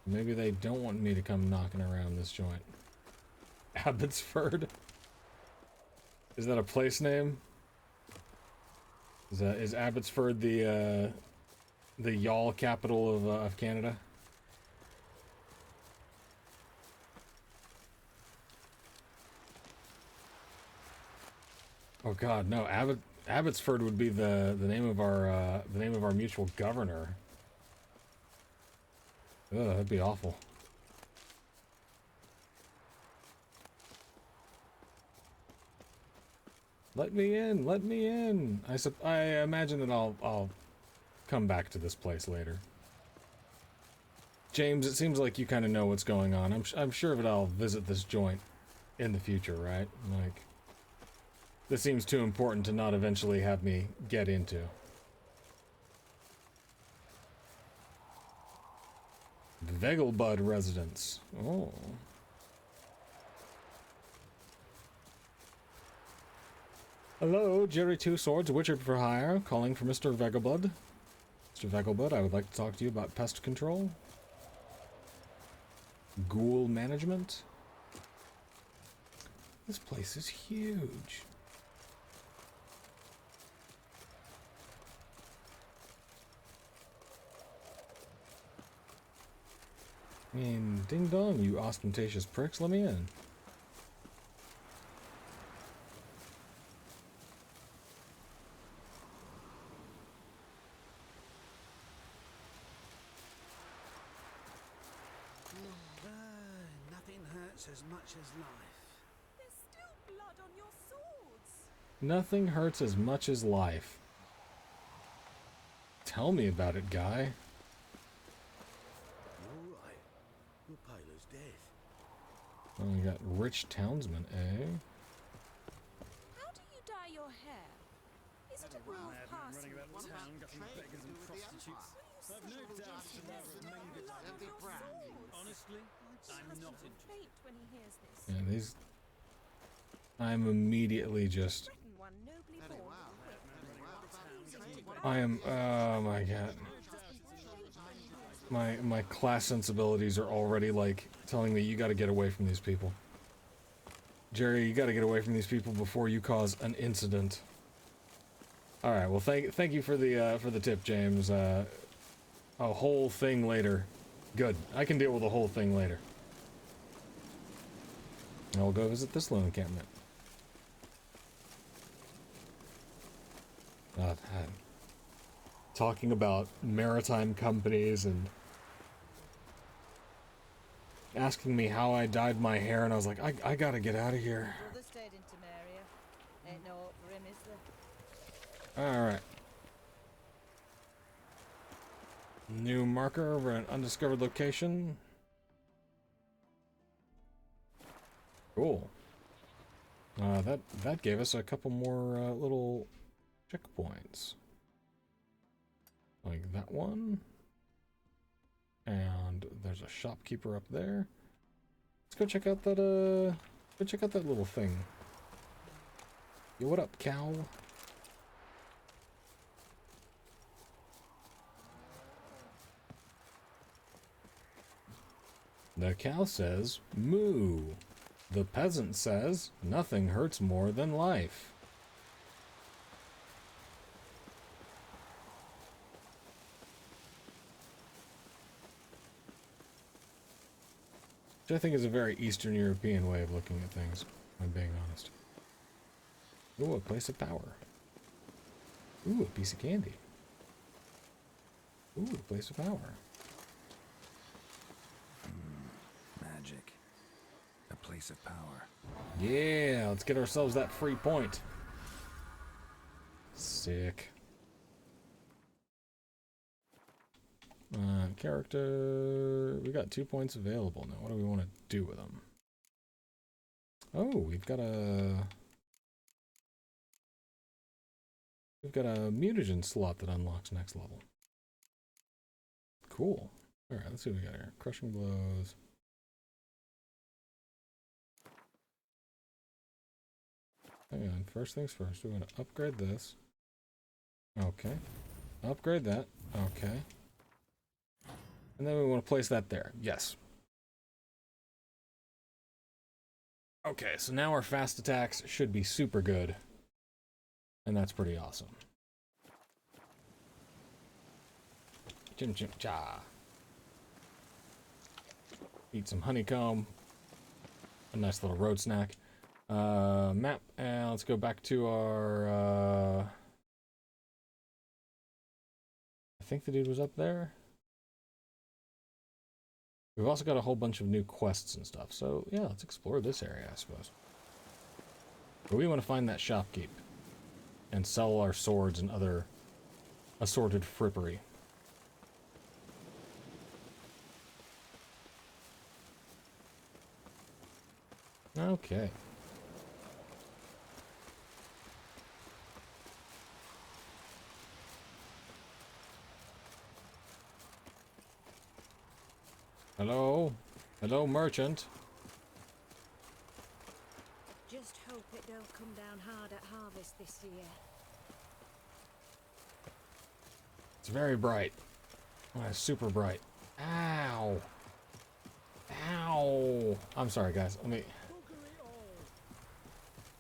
Maybe they don't want me to come knocking around this joint. Abbotsford? Is that a place name? Is Abbotsford the y'all capital of Canada? Oh God, no! Abbotsford would be the name of our mutual governor. Ugh, that'd be awful. Let me in! Let me in! I imagine that I'll come back to this place later. James, it seems like you kind of know what's going on. I'm sure that I'll visit this joint in the future, right? Like, this seems too important to not eventually have me get into. Vegelbud residence. Oh. Hello, Jerry Two Swords, Witcher for Hire, calling for Mr. Vegelbud. Mr. Vegelbud, I would like to talk to you about pest control. Ghoul management. This place is huge. I mean, ding dong, you ostentatious pricks, let me in. Nothing hurts as much as life. There's still blood on your swords. Nothing hurts as much as life. Tell me about it, guy. You're right. Your Pilo's dead. Oh, we got rich townsman, eh? How do you dye your hair? Is it a rule of passing? I've no doubt to Honestly, I'm not interested. When he hears this. Yeah, these... I'm immediately just... One nobly born. I am... oh my god. My class sensibilities are already, like, telling me you gotta get away from these people. Jerry, you gotta get away from these people before you cause an incident. Alright, well thank you for the tip, James. A whole thing later. Good. I can deal with a whole thing later. And I'll go visit this lone encampment. Talking about maritime companies and asking me how I dyed my hair, and I was like, I gotta get out of here. Brother stayed in Tamaria. Ain't no hope for him, is there? Alright. New marker over an undiscovered location. Cool. That gave us a couple more little checkpoints. Like that one. And there's a shopkeeper up there. Let's go check out that little thing. Yo, what up, cow? The cow says, moo. The peasant says, nothing hurts more than life. Which I think is a very Eastern European way of looking at things, if I'm being honest. Ooh, a place of power. Ooh, a piece of candy. Ooh, a place of power. Magic. A place of power. Yeah, let's get ourselves that free point. Sick. Character. We got 2 points available now. What do we want to do with them? Oh, we've got a mutagen slot that unlocks next level. Cool. Alright, let's see what we got here. Crushing blows. Hang on, first things first. We're going to upgrade this. Okay. Upgrade that. Okay. And then we want to place that there. Yes. Okay, so now our fast attacks should be super good. And that's pretty awesome. Chim chim cha. Eat some honeycomb. A nice little road snack. Map. And let's go back to our... I think the dude was up there. We've also got a whole bunch of new quests and stuff. So, yeah, let's explore this area, I suppose. But we want to find that shopkeep. And sell our swords and other assorted frippery. Okay. Hello? Hello, merchant. Just hope it don't come down hard at harvest this year. It's very bright. Oh, it's super bright. Ow! Ow! I'm sorry, guys. Let me...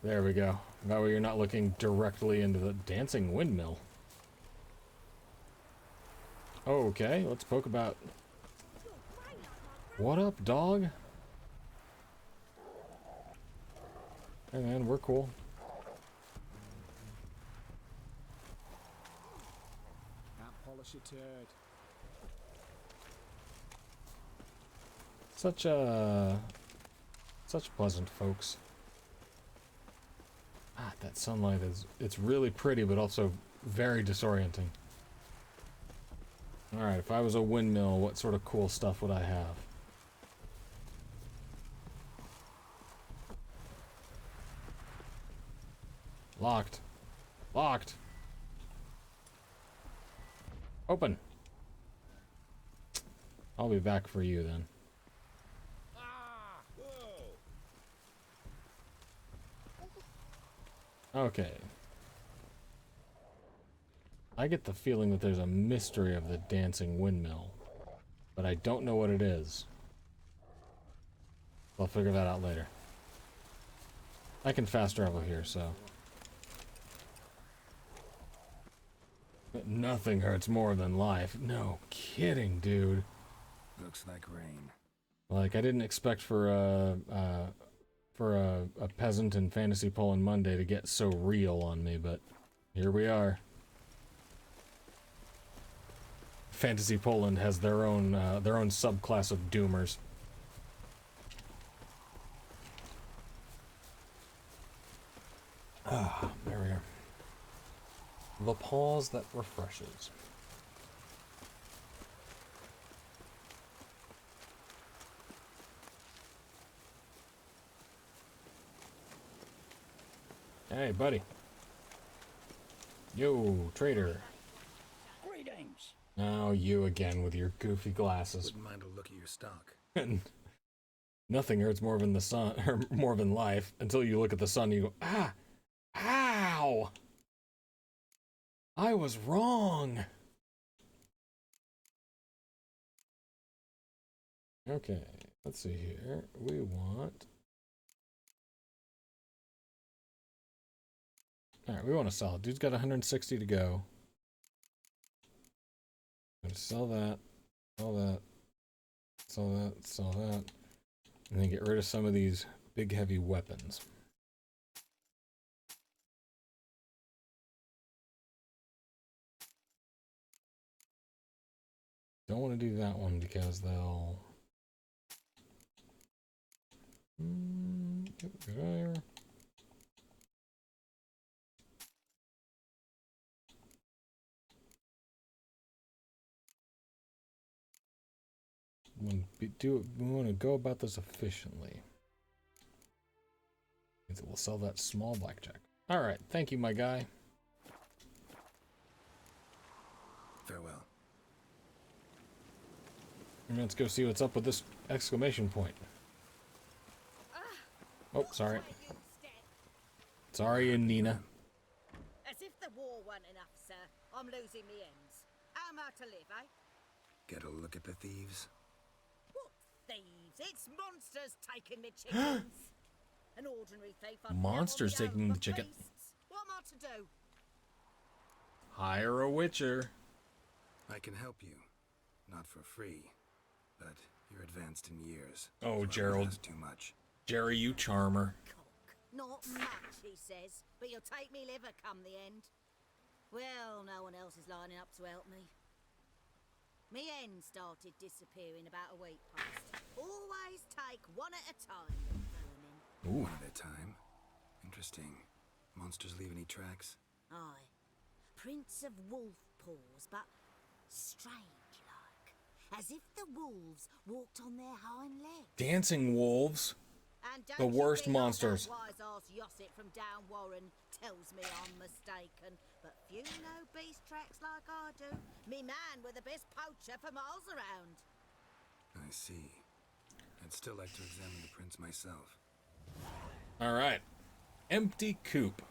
There we go. That way you're not looking directly into the dancing windmill. Okay, let's poke about... What up, dog? Hey man, we're cool. Can't polish a turd. Such pleasant folks. Ah, that sunlight it's really pretty, but also very disorienting. Alright, if I was a windmill, what sort of cool stuff would I have? Locked. Locked. Open. I'll be back for you then. Okay. I get the feeling that there's a mystery of the dancing windmill, but I don't know what it is. I'll figure that out later. I can fast travel here, so... Nothing hurts more than life. No kidding, dude. Looks like rain. Like, I didn't expect for a peasant in Fantasy Poland Monday to get so real on me, but here we are. Fantasy Poland has their own subclass of doomers. Ah, there we are. The pause that refreshes. Hey, buddy. Yo, trader. Greetings. Now you again with your goofy glasses. Wouldn't mind a look at your stock. Nothing hurts more than the sun, or more than life, until you look at the sun and you go, ah, ow! I was wrong. Okay, Let's see here. We want... Alright, we want to sell it. Dude's got 160 to go. I'm gonna sell that, sell that, sell that, sell that, and then get rid of some of these big heavy weapons. Don't want to do that one because they'll... there. We want to go about this efficiently. Means that we'll sell that small blackjack. All right, thank you, my guy. Farewell. And let's go see what's up with this exclamation point. Oh, sorry. Sorry, Nina. As if the war weren't enough, sir. I'm losing me ends. How am I to live, eh? Get a look at the thieves. What thieves? It's monsters taking me chickens. An ordinary thief. Monsters taking the chicken. What am I to do? Hire a witcher. I can help you. Not for free. But you're advanced in years. Oh, so I won't Gerald. ask too much. Jerry, you charmer. Not much, he says, but you'll take me liver come the end. Well, no one else is lining up to help me. Me hen started disappearing about a week past. Always take one at a time, Ooh. One at a time. Interesting. Monsters leave any tracks? Aye. Prints of wolf paws, but strange-like. As if the wolves walked on their hind legs. Dancing wolves. And The don't you worst be like monsters. that wise-ass Yossit from down Warren tells me I'm mistaken, but few know beast tracks like I do. Me man were the best poacher for miles around. I see. I'd still like to examine the prints myself. All right. Empty coop.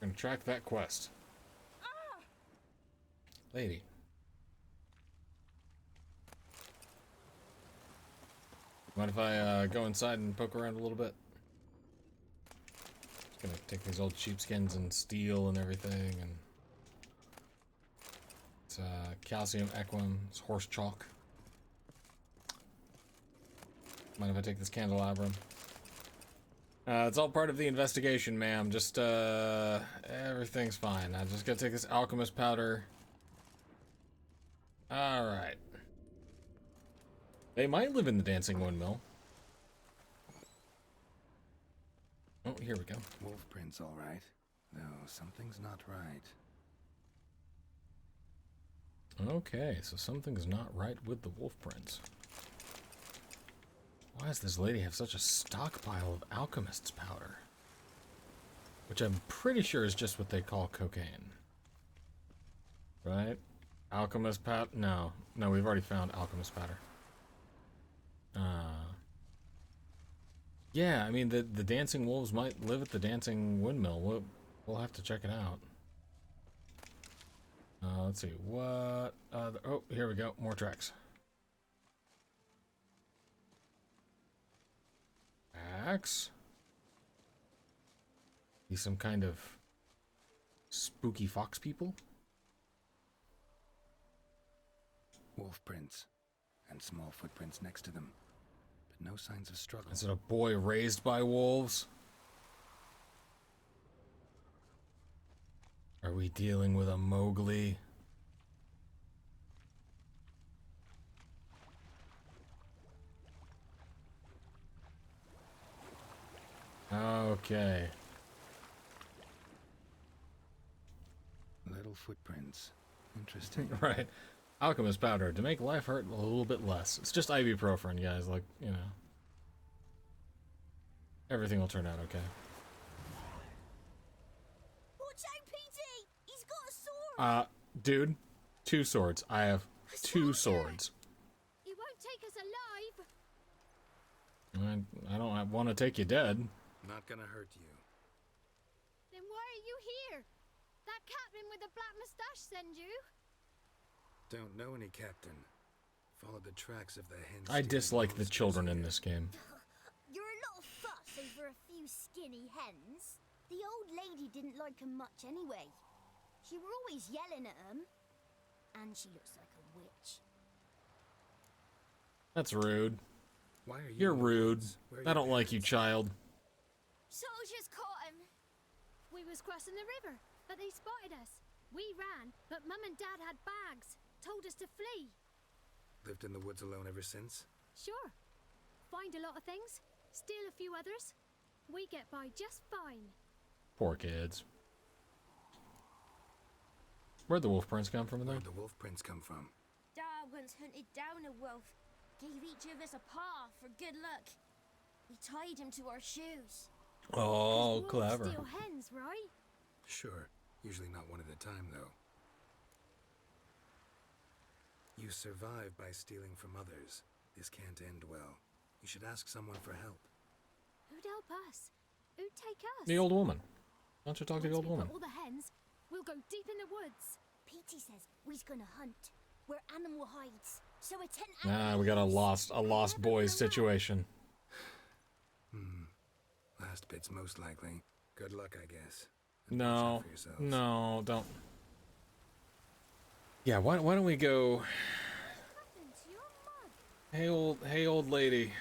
We're gonna track that quest. Lady. Mind if I go inside and poke around a little bit? Just gonna take these old sheepskins and steel and everything, and it's calcium equum, it's horse chalk. Mind if I take this candelabrum? It's all part of the investigation, ma'am. Just everything's fine. I just gotta take this alchemist powder. All right. They might live in the dancing windmill. Oh, here we go. Wolf prints, all right. Though something's not right. Okay, so something's not right with the wolf prints. Why does this lady have such a stockpile of alchemist's powder? Which I'm pretty sure is just what they call cocaine. Right? Alchemist powder? No. No, we've already found alchemist powder. Yeah, I mean, the dancing wolves might live at the dancing windmill. We'll have to check it out. Let's see, what other... Oh, here we go, more tracks. Axe? These some kind of spooky fox people? Wolf prints. And small footprints next to them. But no signs of struggle. Is it a boy raised by wolves? Are we dealing with a Mowgli? Okay. Little footprints. Interesting. Right. Alchemist powder to make life hurt a little bit less. It's just ibuprofen, guys. Like, you know. Everything will turn out okay. Watch out, PD! He's got a sword! Dude, 2 swords. I have 2 swords. He won't take us alive! I don't want to take you dead. Not gonna hurt you. Then why are you here? That captain with the black moustache send you? Don't know any captain. Follow the tracks of the hens. I dislike the children in this game. You're a lot of fuss over a few skinny hens. The old lady didn't like 'em much anyway. She were always yelling at 'em. And she looks like a witch. That's rude. Why are you You're in the rude. woods? Where are I your don't like you, parents? child. Soldiers caught him. We was crossing the river, but they spotted us. We ran, but Mum and Dad had bags. Told us to flee. Lived in the woods alone ever since? Sure. Find a lot of things, steal a few others. We get by just fine. Poor kids. Where'd the wolf prints come from then? Where'd the wolf prints come from? Dad once hunted down a wolf. Gave each of us a paw for good luck. We tied him to our shoes. Oh, Wolves clever. steal hens, right? Sure. Usually not one at a time, though. You survive by stealing from others. This can't end well. You should ask someone for help. Who'd help us? Who'd take us? The old woman. Why don't you talk to the old Once we woman? got all the hens, we'll go deep in the woods. Petey says we's gonna hunt. We're animal hides. So attend. Ah, we got a lost boys situation. Last bit's most likely. Good luck, I guess. No, Watch out for yourselves. no, don't. Yeah, why don't we go? What happened to your mug? Hey old lady.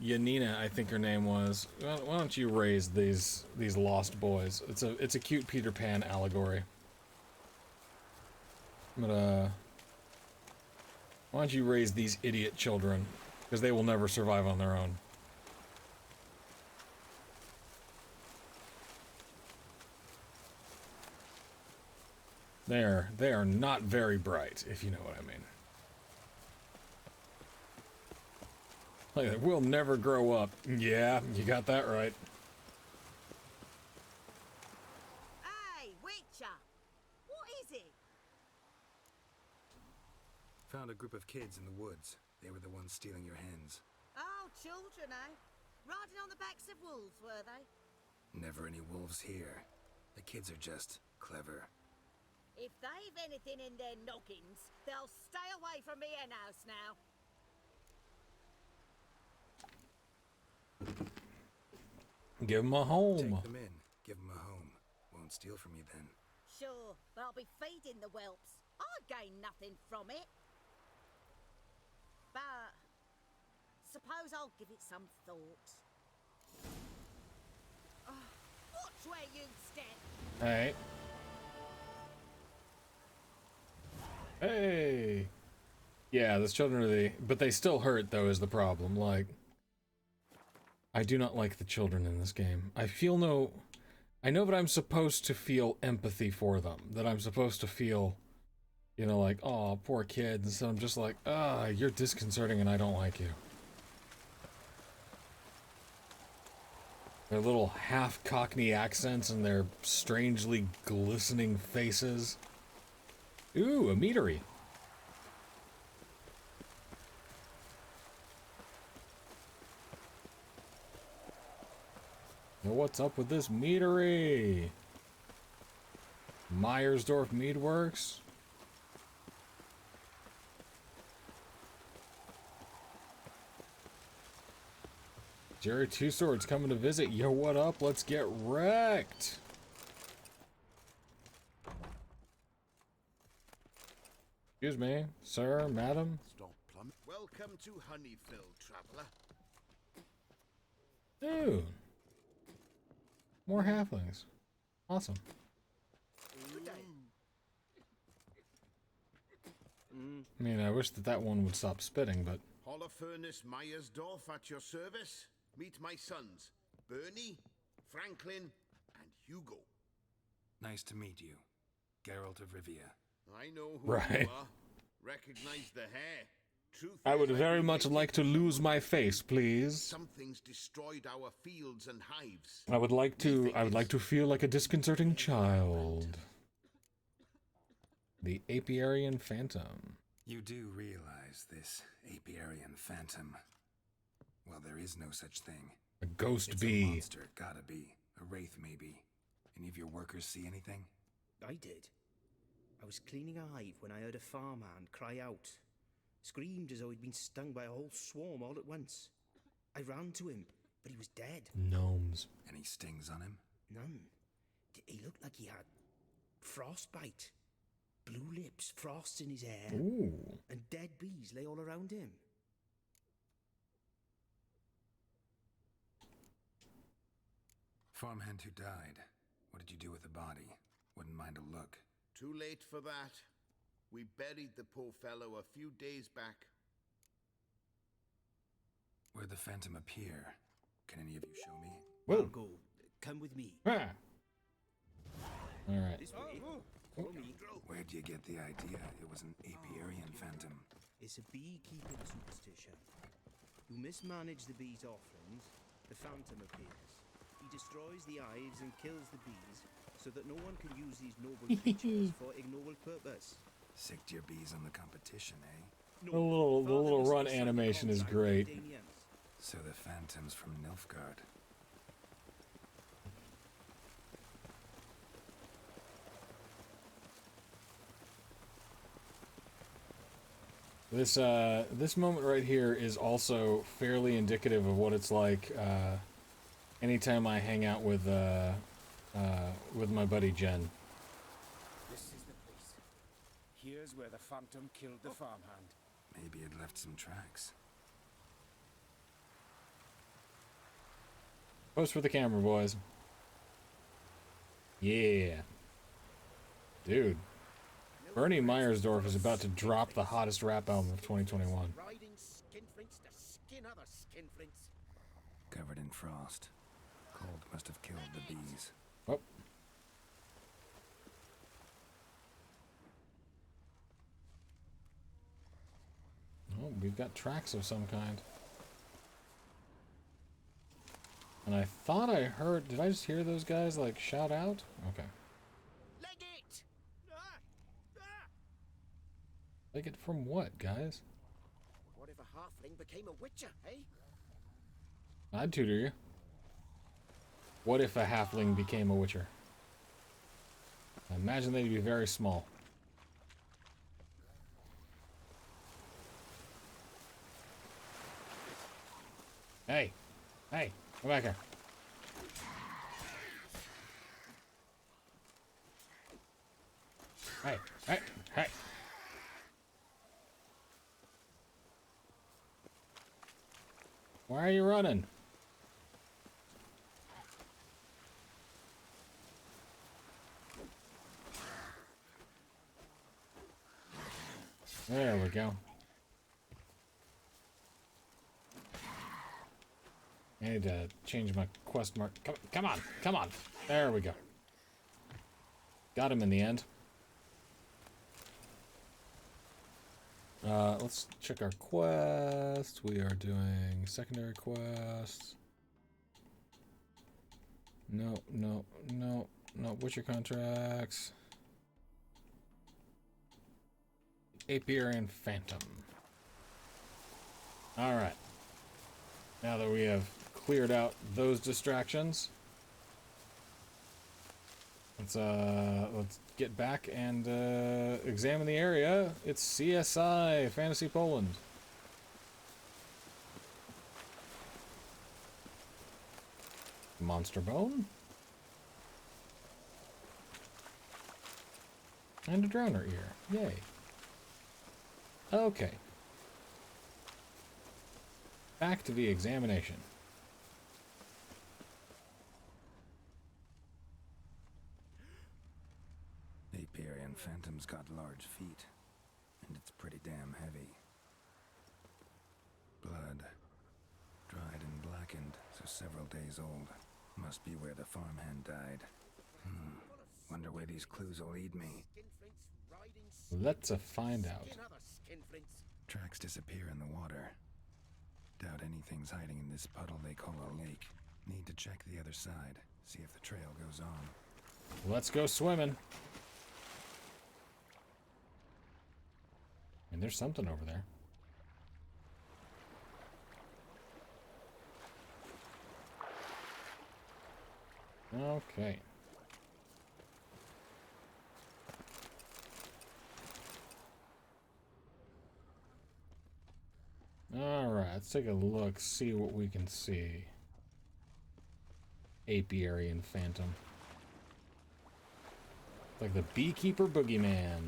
Yanina, I think her name was. Why don't you raise these lost boys? It's a cute Peter Pan allegory. But why don't you raise these idiot children? Because they will never survive on their own. They are not very bright, if you know what I mean. Like, we'll never grow up. Yeah, you got that right. Hey, Witcher! What is it? Found a group of kids in the woods. They were the ones stealing your hens. Oh, children, eh? Riding on the backs of wolves, were they? Never any wolves here. The kids are just clever. If they've anything in their noggins, they'll stay away from me hen house now. Give them a home. Take them in. Give them a home. Won't steal from you then. Sure, but I'll be feeding the whelps. I gain nothing from it. But suppose I'll give it some thought. Watch where you step. Hey. Hey. Yeah, those children are but they still hurt though is the problem. Like, I do not like the children in this game. I know that I'm supposed to feel empathy for them. That I'm supposed to feel, you know, like, oh, poor kids. And so I'm just like, you're disconcerting and I don't like you. Their little half Cockney accents and their strangely glistening faces. Ooh, a meadery. Now what's up with this meadery? Myersdorf Meadworks? Jerry Two Swords coming to visit. Yo, what up? Let's get wrecked. Excuse me, sir, madam. Stop plummet. Welcome to Honeyfield, traveler. Dude. More halflings. Awesome. Good day. I mean, I wish that one would stop spitting, but... Holofernes Myersdorf at your service. Meet my sons, Bernie, Franklin, and Hugo. Nice to meet you. Geralt of Rivia. I know who Right. you are. Recognize the hair. Truth I is, would I've very been much waiting like to for lose nothing. my face, please. Something's destroyed our fields and hives. I would like to feel like a disconcerting child. The Apiarian Phantom. You do realize this Apiarian phantom. Well, there is no such thing. A ghost It's bee. a monster, gotta be. A wraith, maybe. Any of your workers see anything? I did. I was cleaning a hive when I heard a farmhand cry out. Screamed as though he'd been stung by a whole swarm all at once. I ran to him, but he was dead. Gnomes. Any stings on him? None. He looked like he had frostbite. Blue lips, frosts in his hair. Ooh. And dead bees lay all around him. Farmhand who died. What did you do with the body? Wouldn't mind a look. Too late for that. We buried the poor fellow a few days back. Where'd the phantom appear? Can any of you show me? Whoa. I'll go. Come with me. Ah. All right. This way. Follow me. Where'd you get the idea it was an apiarian phantom? It's a beekeeping superstition. You mismanage the bees' offerings, the phantom appears. He destroys the hives and kills the bees, so that no one can use these noble creatures for ignoble purpose. Sicked your bees on the competition, eh? No, The little run animation is great. So the phantom's from Nilfgaard. This moment right here is also fairly indicative of what it's like anytime I hang out with my buddy Jen. This is the place. Here's where the phantom killed the farmhand. Maybe it left some tracks. Post for the camera, boys. Yeah. Dude. Bernie Meyersdorf is about to drop the hottest rap album of 2021. Riding skinflints to skin other skinflints. Covered in frost. Cold must have killed the bees. Oh. Oh, we've got tracks of some kind. And I thought I heard... Did I just hear those guys, like, shout out? Okay. Leg it! Like it from what, guys? What if a halfling became a witcher, eh? I'd tutor you. What if a halfling became a witcher? I imagine they'd be very small. Hey! Hey! Come back here. Hey! Hey! Hey! Why are you running? There we go. I need to change my quest mark. Come on, come on. There we go. Got him in the end. Let's check our quest. We are doing secondary quests. No, no, no, no. Witcher contracts. Apiarian Phantom. Alright. Now that we have cleared out those distractions, let's get back and examine the area. It's CSI Fantasy Poland. Monster bone and a droner ear. Yay. Okay. Back to the examination. Apiarian Phantom's got large feet, and it's pretty damn heavy. Blood. Dried and blackened, so several days old. Must be where the farmhand died. Wonder where these clues will lead me. Let's find out. Tracks disappear in the water. Doubt anything's hiding in this puddle they call a lake. Need to check the other side, see if the trail goes on. Let's go swimming. And there's something over there. Okay. let's take a look, see what we can see. Apiary and Phantom. Like the Beekeeper Boogeyman.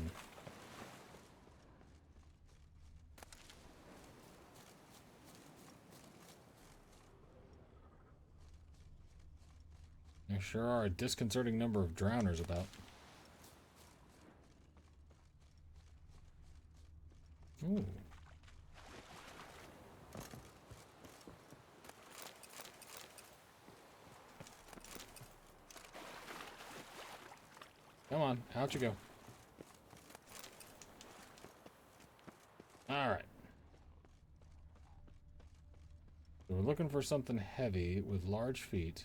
There sure are a disconcerting number of drowners about. Ooh. Come on, out you go. Alright. So we're looking for something heavy with large feet.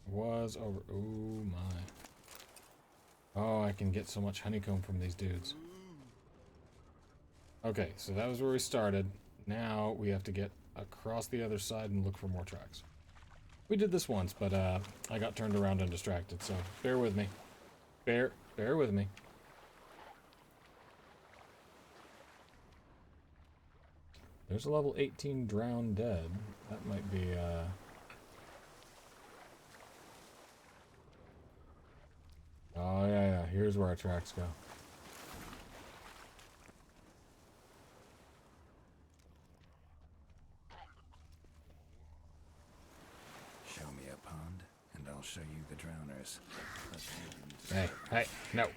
Was over. Oh my. Oh, I can get so much honeycomb from these dudes. Okay, so that was where we started. Now we have to get across the other side and look for more tracks. We did this once, but I got turned around and distracted, so bear with me. Bear with me. There's a level 18 drowned dead. That might be oh yeah, here's where our tracks go. Show me a pond, and I'll show you the drowners. Hey, no.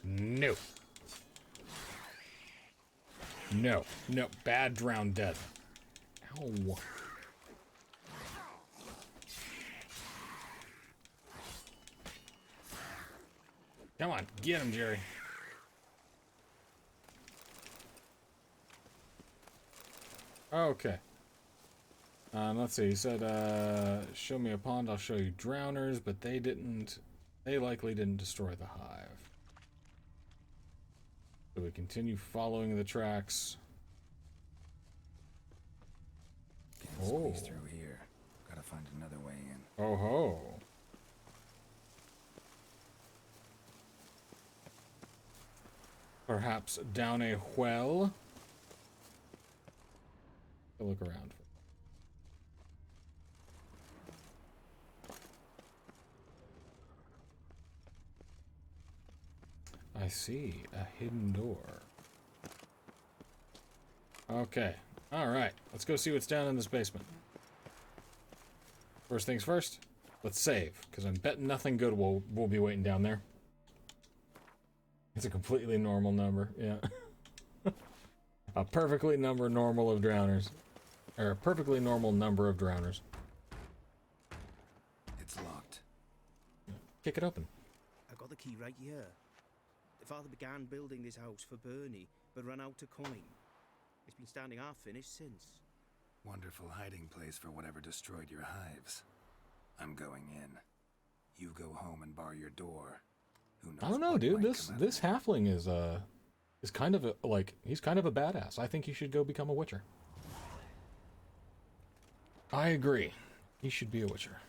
No. No, bad drowned dead. Ow. Come on, get him, Jerry. Okay. Let's see, he said, show me a pond, I'll show you drowners, but they likely didn't destroy the hive. So we continue following the tracks. Can't squeeze through here. Gotta find another way in. Oh ho. Perhaps down a well. I'll look around. I see a hidden door. Okay. Alright. Let's go see what's down in this basement. First things first, let's save, because I'm betting nothing good will be waiting down there. It's a completely normal number, yeah. A perfectly normal of drowners. Or a perfectly normal number of drowners. It's locked. Kick it open. I got the key right here. The father began building this house for Bernie, but ran out of coin. It's been standing half finished since. Wonderful hiding place for whatever destroyed your hives. I'm going in. You go home and bar your door. Who knows? I don't know, dude. This halfling is kind of he's kind of a badass. I think he should go become a witcher. I agree. He should be a witcher.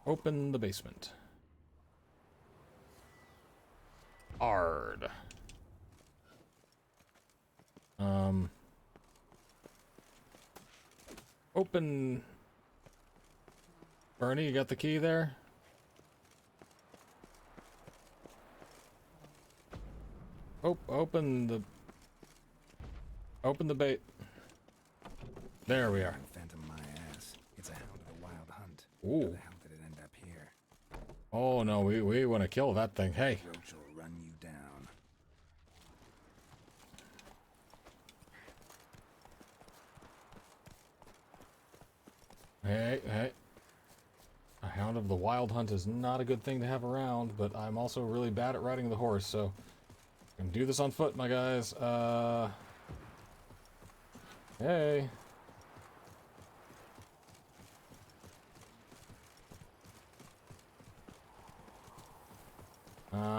Open the basement. Ard. Open. Bernie, you got the key there? Open the bait. There we are. Phantom my ass. It's a hound of the wild hunt. Ooh. How the hell did it end up here? Oh no, we want to kill that thing. Hey. Roach will run you down. Hey. A hound of the wild hunt is not a good thing to have around, but I'm also really bad at riding the horse, so I can do this on foot, my guys. Hey.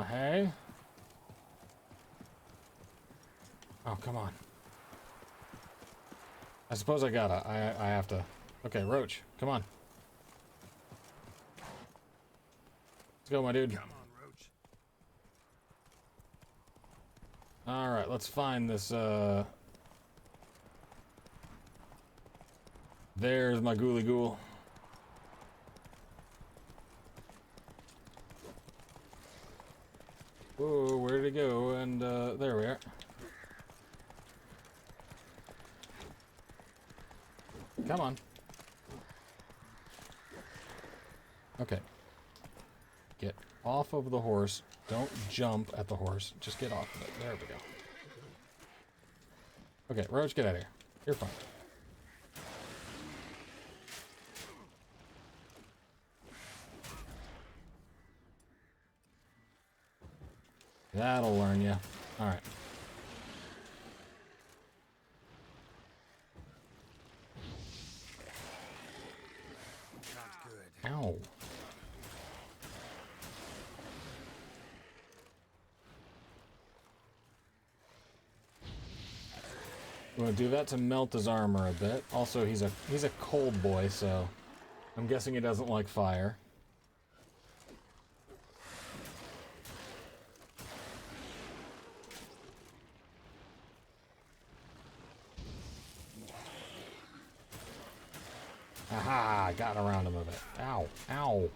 Hey. Oh, come on. I suppose I gotta. I have to. Okay, Roach, come on. Let's go, my dude. Come on, Roach. Alright, let's find this, There's my ghoulie ghoul. Whoa, where did it go? And, there we are. Come on. Okay. Get off of the horse. Don't jump at the horse. Just get off of it. There we go. Okay, Roach, get out of here. You're fine. That'll learn you. Alright. Not good. Ow. I'm gonna do that to melt his armor a bit. Also, he's a cold boy, so I'm guessing he doesn't like fire. Aha! Got around him a bit. Ow! Ow!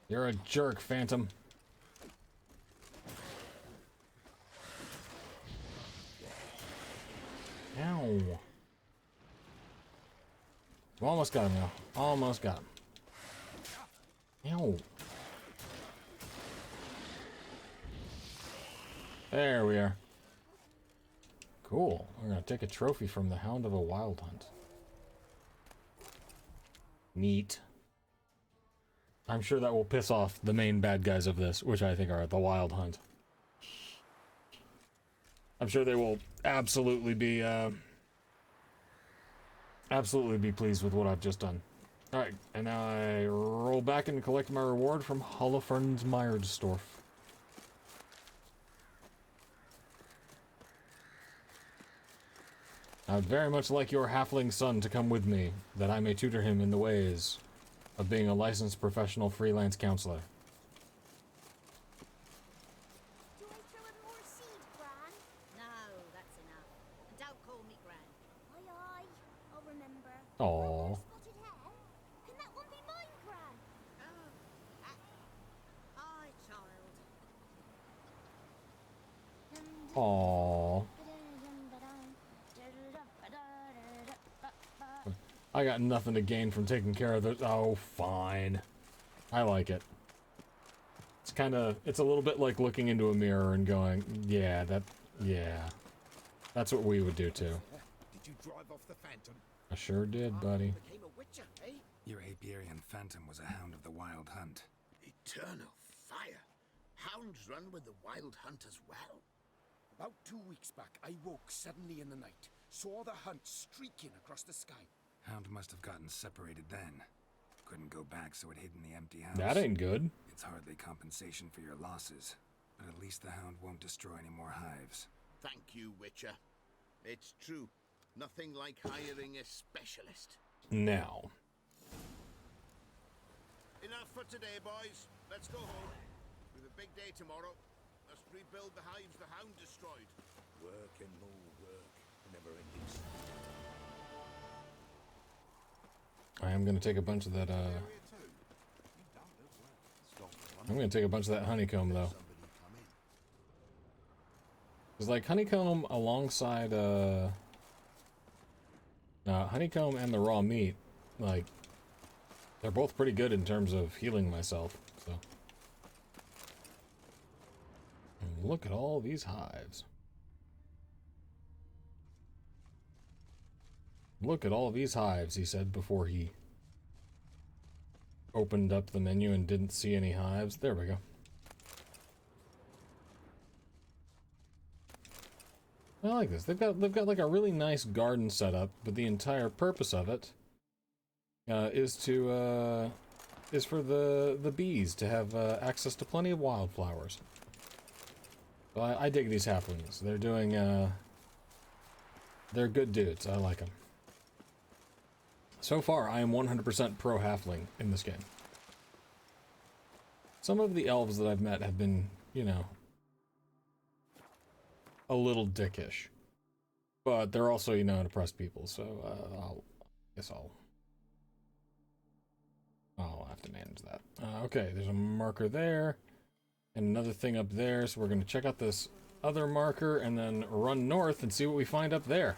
You're a jerk, Phantom. Ow. We almost got him now. Almost got him. Ow. There we are. Cool. We're gonna take a trophy from the Hound of a Wild Hunt. Neat. I'm sure that will piss off the main bad guys of this, which I think are the Wild Hunt. I'm sure they will absolutely be pleased with what I've just done. Alright, and now I roll back and collect my reward from Holofern's Meyersdorf. I would very much like your halfling son to come with me, that I may tutor him in the ways of being a licensed professional freelance counselor. Do I throw in more seed, Gran? No, that's enough. And don't call me Gran. Aye, aye. I'll remember. Aww. Spotted hair? Can that one be mine, Gran? Aye, child. Aww. I got nothing to gain from taking care of this. Oh, fine. I like it. It's it's a little bit like looking into a mirror and going, yeah, that's what we would do too. Did you drive off the Phantom? I sure did, buddy. Became a witcher, eh? Your Apiarian Phantom was a hound of the Wild Hunt. Eternal fire. Hounds run with the Wild Hunt as well. About 2 weeks back, I woke suddenly in the night, saw the hunt streaking across the sky. Hound must have gotten separated then. Couldn't go back, so it hid in the empty house. That ain't good. It's hardly compensation for your losses, but at least the hound won't destroy any more hives. Thank you, Witcher. It's true. Nothing like hiring a specialist. Now. Enough for today, boys. Let's go home. We've a big day tomorrow. Let's rebuild the hives the hound destroyed. Work and more work. Never ending. I am gonna take a bunch of that, I'm gonna take a bunch of that honeycomb, though. It's like honeycomb alongside, honeycomb and the raw meat, like, they're both pretty good in terms of healing myself, so. And look at all these hives. Look at all these hives, he said before he opened up the menu and didn't see any hives. There we go. I like this. They've got like a really nice garden setup, but the entire purpose of it is for the bees to have access to plenty of wildflowers. So I dig these halflings. They're doing they're good dudes. I like them. So far, I am 100% pro halfling in this game. Some of the elves that I've met have been, you know, a little dickish. But they're also, you know, depressed people, so I'll have to manage that. Okay, there's a marker there, and another thing up there, so we're gonna check out this other marker and then run north and see what we find up there.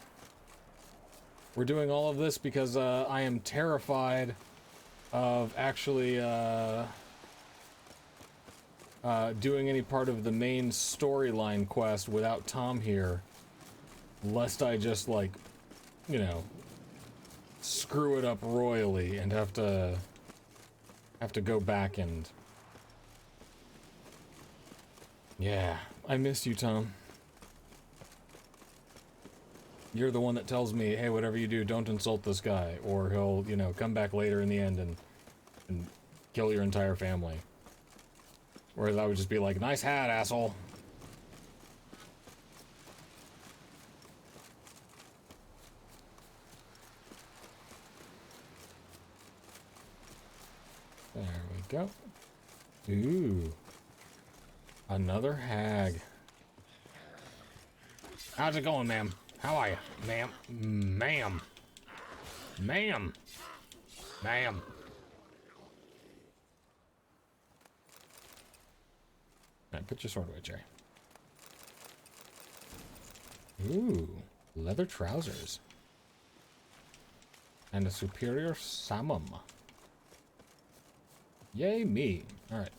We're doing all of this because I am terrified of actually doing any part of the main storyline quest without Tom here, lest I just, like, you know, screw it up royally and have to go back and... Yeah, I miss you, Tom. You're the one that tells me, hey, whatever you do, don't insult this guy, or he'll, you know, come back later in the end and kill your entire family. Whereas I would just be like, nice hat, asshole. There we go. Ooh. Another hag. How's it going, ma'am? How are you? Ma'am. Ma'am. Ma'am. Ma'am. Alright, put your sword away, Jerry. Ooh. Leather trousers. And a superior samum. Yay, me. Alright.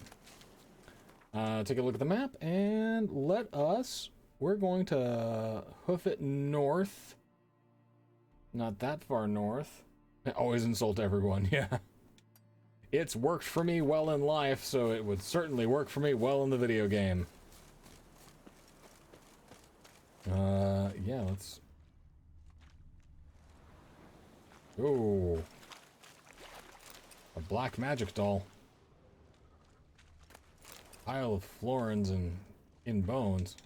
Take a look at the map, and we're going to hoof it north. Not that far north. I always insult everyone, yeah. It's worked for me well in life, so it would certainly work for me well in the video game. Yeah, let's... Ooh. A black magic doll. Pile of florins and in bones.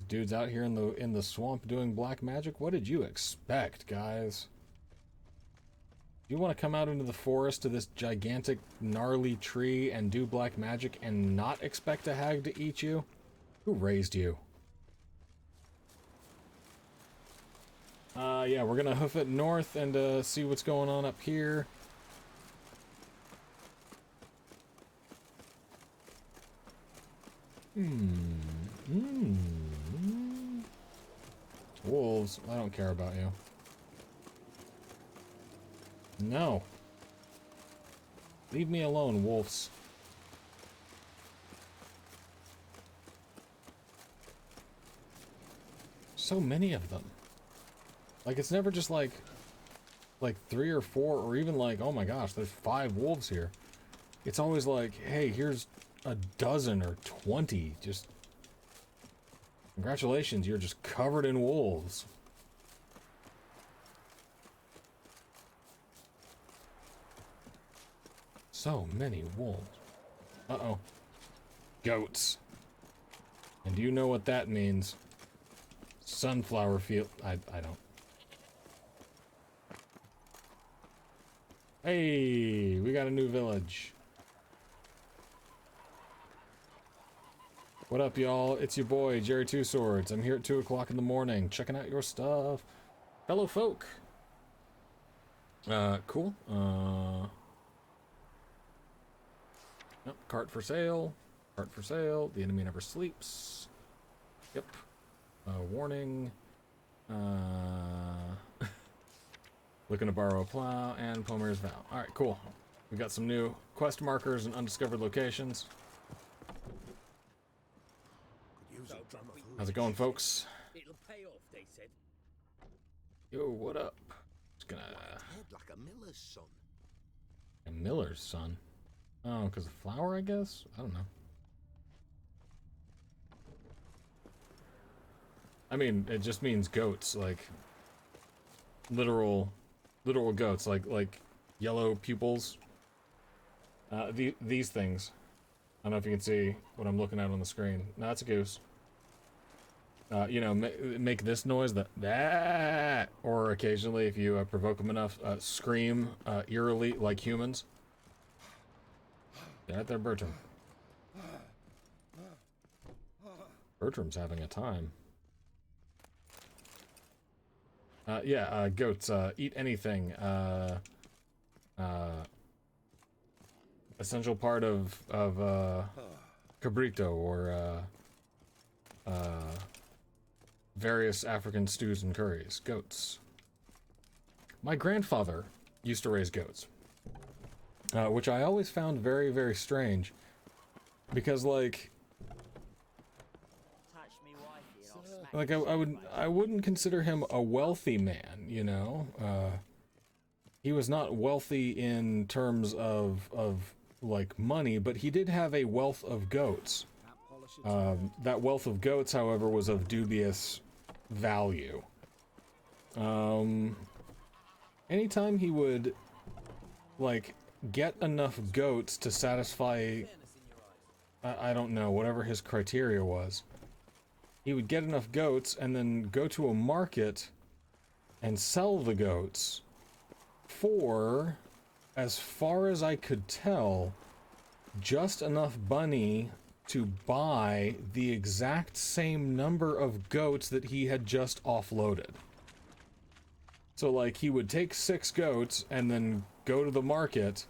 Dude's out here in the swamp doing black magic. What did you expect, guys? You want to come out into the forest to this gigantic gnarly tree and do black magic and not expect a hag to eat you? Who raised you? Yeah, we're gonna hoof it north and see what's going on up here. Wolves, I don't care about you. No. Leave me alone, wolves. So many of them. Like, it's never just like 3 or 4, or even like, oh my gosh, there's 5 wolves here. It's always like, hey, here's a dozen or 20. Just congratulations, you're just covered in wolves. So many wolves. Uh-oh. Goats. And do you know what that means? Sunflower field. I don't. Hey, we got a new village. What up, y'all? It's your boy, Jerry Two Swords. I'm here at 2 o'clock in the morning, checking out your stuff. Fellow folk. Cool. Nope, cart for sale. Cart for sale. The enemy never sleeps. Yep. Warning. Looking to borrow a plow and Pomir's Vow. Alright, cool. We got some new quest markers and undiscovered locations. How's it going, folks? It'll pay off, they said. Yo, what up? Just gonna... Head like a miller's son. A miller's son? Oh, because of flour, I guess? I don't know. I mean, it just means goats, like... Literal goats, like yellow pupils. These things. I don't know if you can see what I'm looking at on the screen. No, that's a goose. You know, make this noise, that, or occasionally, if you provoke them enough, scream eerily like humans. Get out there, Bertram. Bertram's having a time. Yeah, goats, eat anything. Essential part of cabrito, or, various African stews and curries. Goats. My grandfather used to raise goats. Which I always found very, very strange. Because, like... Like, I wouldn't consider him a wealthy man, you know? He was not wealthy in terms of like, money, but he did have a wealth of goats. That wealth of goats, however, was of dubious value. Anytime he would, like, get enough goats to satisfy, I don't know, whatever his criteria was, he would get enough goats and then go to a market and sell the goats for, as far as I could tell, just enough money to buy the exact same number of goats that he had just offloaded. So, like, he would take 6 goats and then go to the market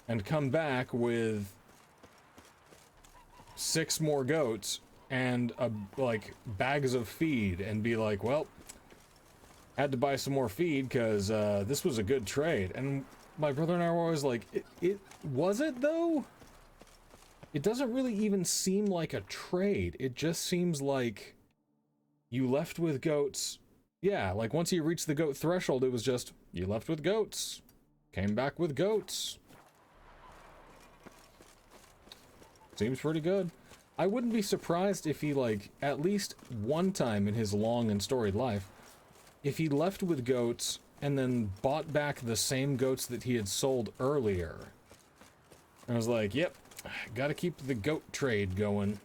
and come back with 6 more goats and, like, bags of feed and be like, well, had to buy some more feed because this was a good trade. And my brother and I were always like, was it though? It doesn't really even seem like a trade. It just seems like you left with goats. Yeah, like once you reached the goat threshold, it was just, you left with goats, came back with goats. Seems pretty good. I wouldn't be surprised if he, like, at least one time in his long and storied life, if he left with goats and then bought back the same goats that he had sold earlier. I was like, yep, gotta keep the goat trade going.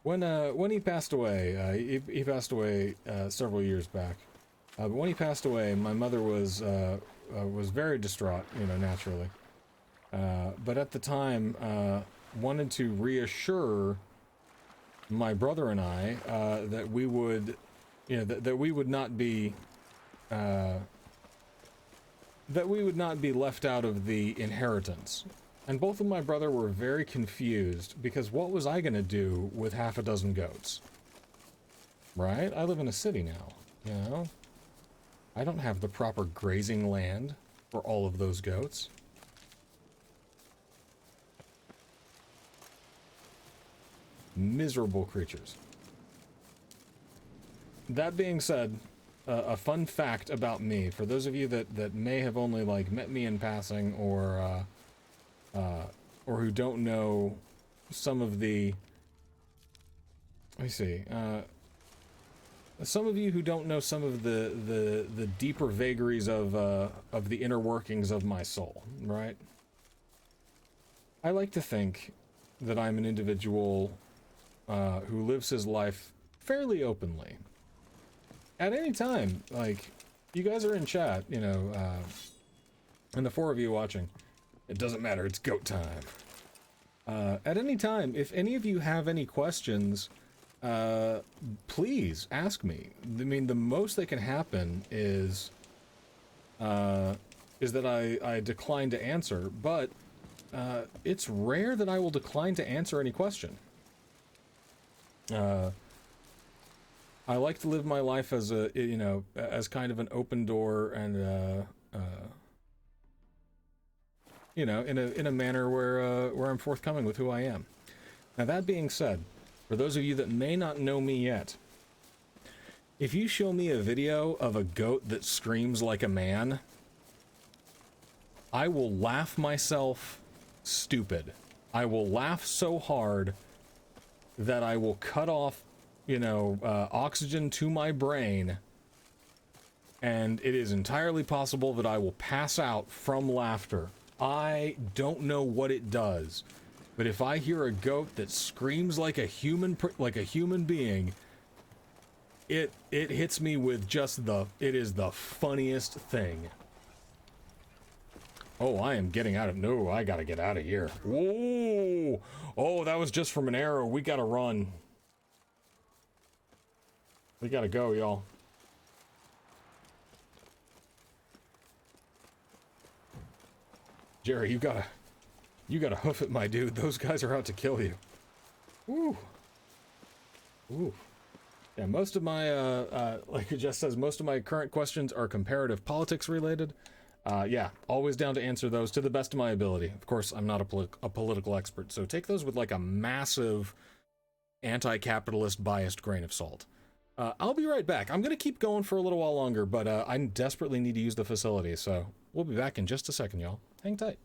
When he passed away, he passed away several years back. But when he passed away, my mother was very distraught, you know, naturally. But at the time, wanted to reassure my brother and I that we would, you know, that we would not be left out of the inheritance. And both of my brother were very confused because what was I gonna do with half a dozen goats? Right? I live in a city now, you know? I don't have the proper grazing land for all of those goats. Miserable creatures. That being said, a fun fact about me, for those of you that may have only, like, met me in passing or who don't know some of the... Let me see, some of you who don't know some of the deeper vagaries of the inner workings of my soul, right? I like to think that I'm an individual who lives his life fairly openly. At any time, like, you guys are in chat, you know, and the 4 of you watching, it doesn't matter, it's goat time. At any time, if any of you have any questions, please ask me. I mean, the most that can happen is that I decline to answer, but it's rare that I will decline to answer any question. I like to live my life as a, you know, as kind of an open door and, you know, in a manner where I'm forthcoming with who I am. Now, that being said, for those of you that may not know me yet, if you show me a video of a goat that screams like a man, I will laugh myself stupid. I will laugh so hard that I will cut off, you know, oxygen to my brain, and it is entirely possible that I will pass out from laughter. I don't know what it does, but if I hear a goat that screams like a human being, it hits me with just it is the funniest thing. Oh, I am getting out of... No, I gotta get out of here. Whoa! Oh, that was just from an arrow. We gotta run. We gotta go, y'all. Jerry, you gotta hoof it, my dude. Those guys are out to kill you. Woo. Ooh. Yeah, most of my, like it just says, most of my current questions are comparative politics related. Yeah, always down to answer those to the best of my ability. Of course, I'm not a political expert, so take those with like a massive anti-capitalist biased grain of salt. I'll be right back. I'm gonna keep going for a little while longer, but I desperately need to use the facility, so we'll be back in just a second, y'all. Hang tight.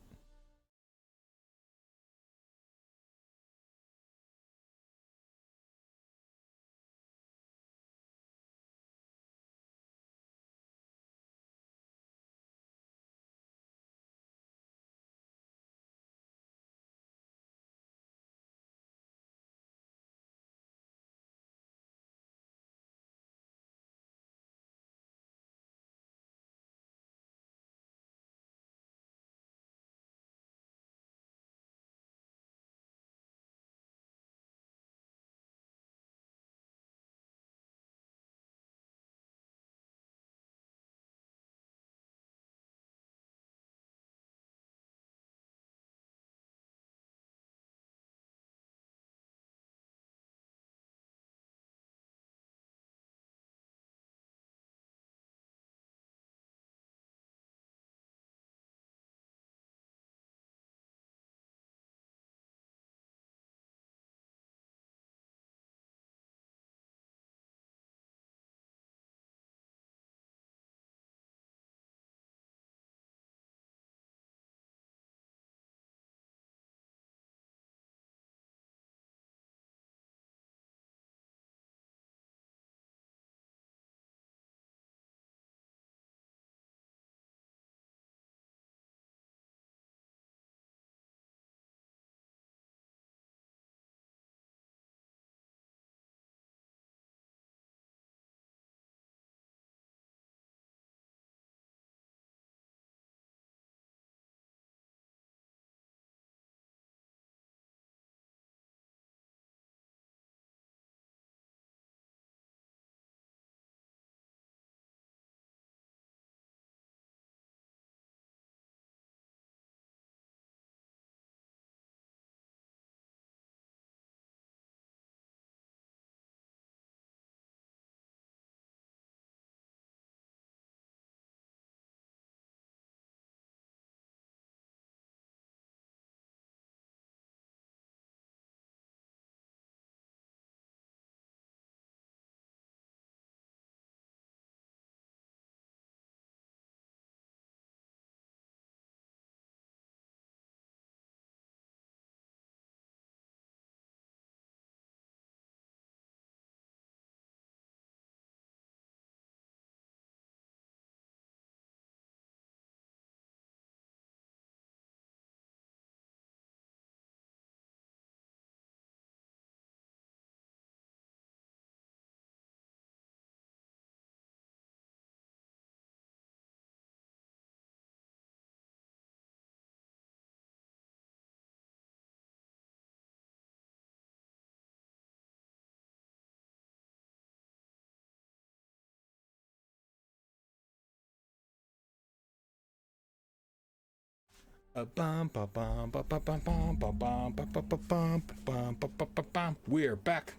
We're back.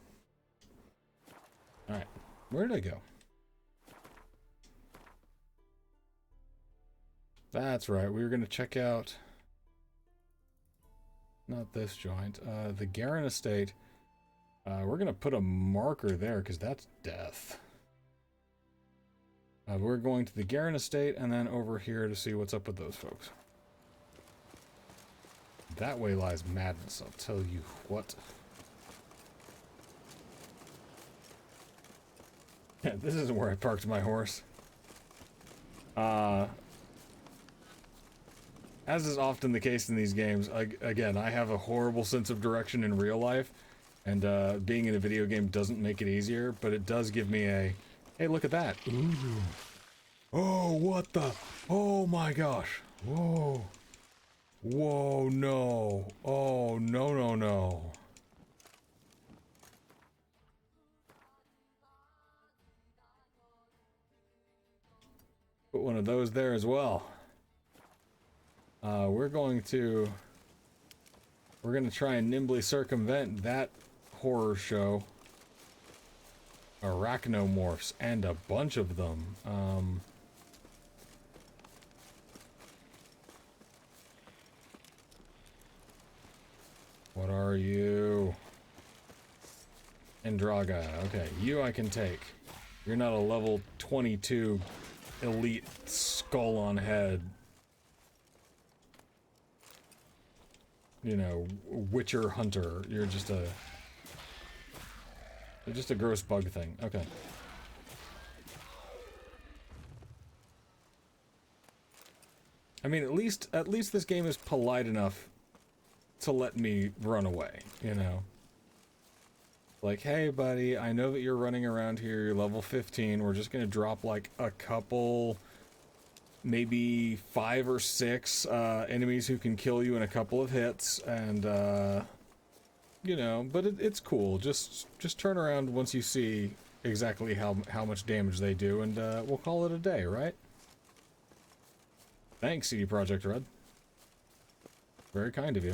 All right, where did I go? That's right. We were gonna check out not this joint, the Garen estate. We're gonna put a marker there because that's death. We're going to the Garen estate and then over here to see what's up with those folks. That way lies madness, I'll tell you what. Yeah, this isn't where I parked my horse. As is often the case in these games, again, I have a horrible sense of direction in real life, and being in a video game doesn't make it easier, but it does give me a, hey, look at that. Ooh. Oh, what the? Oh my gosh. Whoa. Whoa, no. Oh, no, no, no. Put one of those there as well. We're going to try and nimbly circumvent that horror show. Arachnomorphs, and a bunch of them. What are you? Andraga. Okay, you I can take. You're not a level 22 elite skull on head. You know, Witcher hunter. You're just a gross bug thing. Okay. I mean, at least this game is polite enough to let me run away, you know? Like, hey buddy, I know that you're running around here, you're level 15, we're just gonna drop like a couple, maybe 5 or 6 enemies who can kill you in a couple of hits, and you know, but it's cool. Just turn around once you see exactly how much damage they do, and we'll call it a day, right? Thanks, CD Projekt Red. Very kind of you.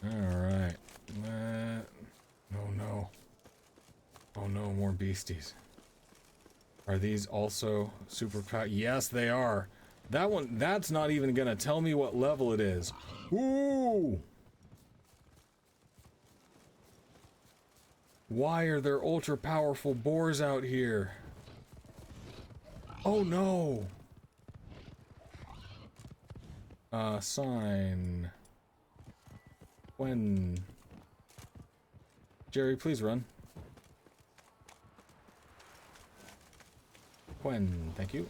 Alright. Oh no. Oh no, more beasties. Are these also super power? Yes, they are. That one, that's not even gonna tell me what level it is. Ooh! Why are there ultra powerful boars out here? Oh no! Sign. When? Jerry, please run. When? Thank you.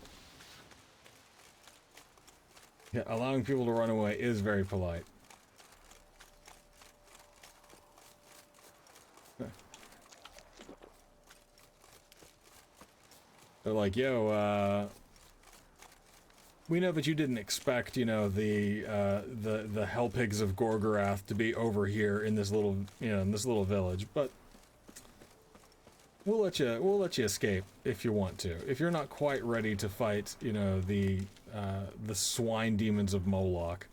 Yeah, allowing people to run away is very polite. They're like, yo, we know that you didn't expect, you know, the hell pigs of Gorgorath to be over here in this little, you know, in this little village, but we'll let you escape if you want to. If you're not quite ready to fight, you know, the swine demons of Moloch,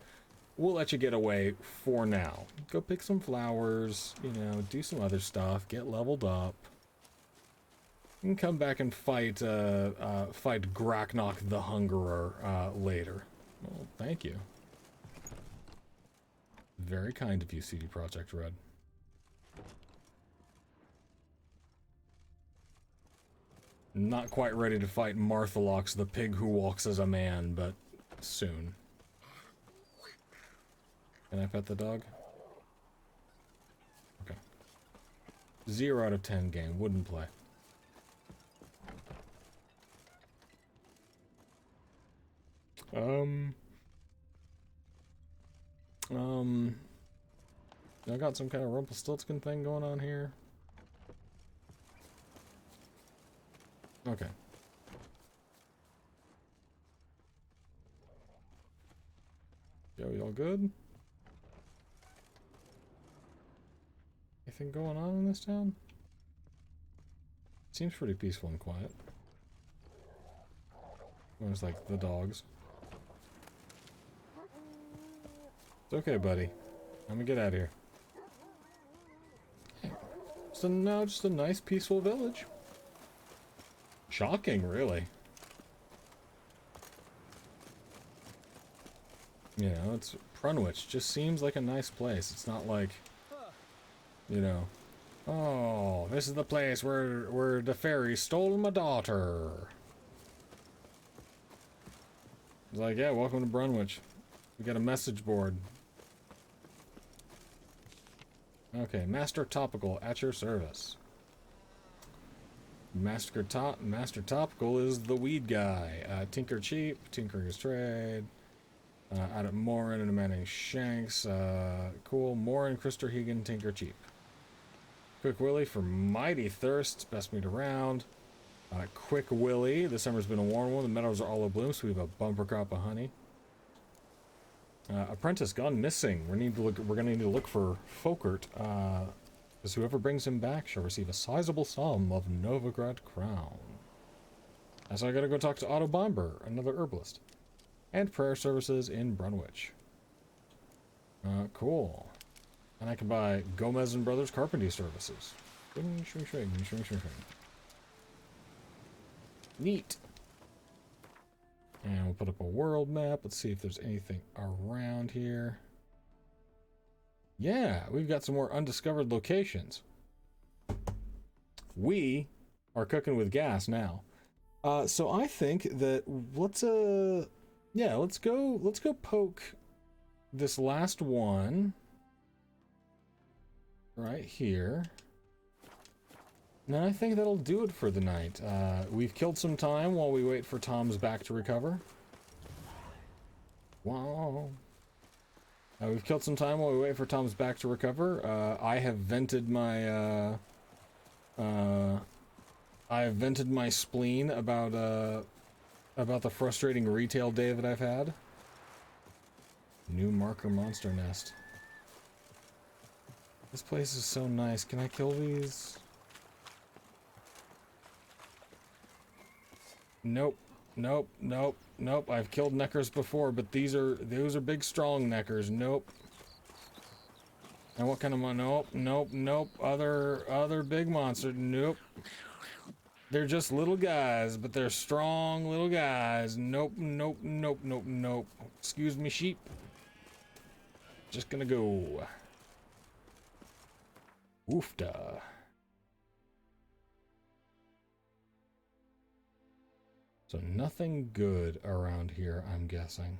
we'll let you get away for now. Go pick some flowers, you know, do some other stuff, get leveled up. And come back and fight Graknok the Hungerer later. Well, thank you. Very kind of you, CD Projekt Red. Not quite ready to fight Marthalox, the pig who walks as a man, but soon. Can I pet the dog? Okay. 0 out of 10 game, wouldn't play. I got some kind of Rumpelstiltskin thing going on here. Okay. Yo, y'all good? Anything going on in this town? Seems pretty peaceful and quiet. There's like the dogs. It's okay, buddy. I'm gonna get out of here. So now just a nice peaceful village. Shocking, really. You know, it's Prunwich. Just seems like a nice place. It's not like, you know, oh, this is the place where the fairy stole my daughter. It's like, yeah, welcome to Brunwich. We got a message board. Okay, Master Topical at your service. Master Topical is the weed guy. Tinker cheap, Tinker's trade. Out at Morin and Manning Shanks. Cool. Morin, Krister Hegan, Tinker cheap. Quick Willie for mighty thirst. Best meat around. Quick Willy. The summer's been a warm one. The meadows are all abloom, so we have a bumper crop of honey. Apprentice gone missing. We're gonna need to look for Folkert. Because whoever brings him back shall receive a sizable sum of Novigrad crown. So I gotta go talk to Otto Bomber, another herbalist. And prayer services in Brunwich. Cool. And I can buy Gomez and Brothers carpentry services. Swing, swing, swing, swing, swing, swing. Neat. And we'll put up a world map. Let's see if there's anything around here. Yeah, we've got some more undiscovered locations. We are cooking with gas now. So I think that let's go poke this last one right here. And I think that'll do it for the night. We've killed some time while we wait for Tom's back to recover. Wow. We've killed some time while we wait for Tom's back to recover. I have vented my spleen about the frustrating retail day that I've had. New marker monster nest. This place is so nice. Can I kill these? Nope. Nope. Nope. Nope. I've killed neckers before, but those are big strong neckers. Nope. And what kind of nope, nope, nope. Other big monster. Nope. They're just little guys, but they're strong little guys. Nope, nope, nope, nope, nope. Excuse me, sheep. Just gonna go. Oofda. So nothing good around here, I'm guessing.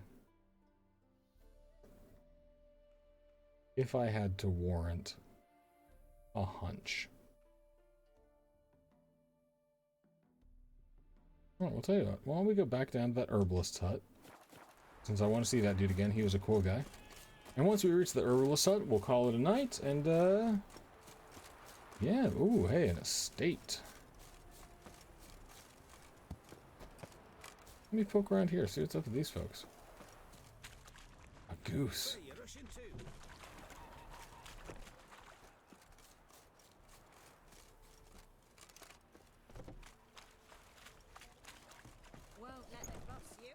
If I had to warrant a hunch. Well, I'll tell you what. Why don't we go back down to that herbalist's hut? Since I want to see that dude again. He was a cool guy. And once we reach the herbalist's hut, we'll call it a night. And, yeah. Ooh, hey, an estate. Let me poke around here, see what's up with these folks. A goose.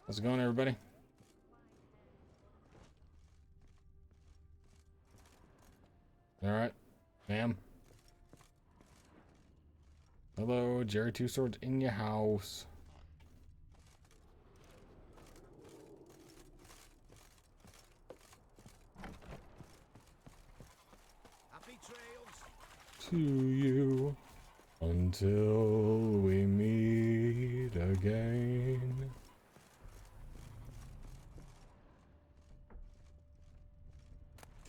How's it going, everybody? Alright, ma'am. Hello, Jerry Two Swords in your house. To you until we meet again.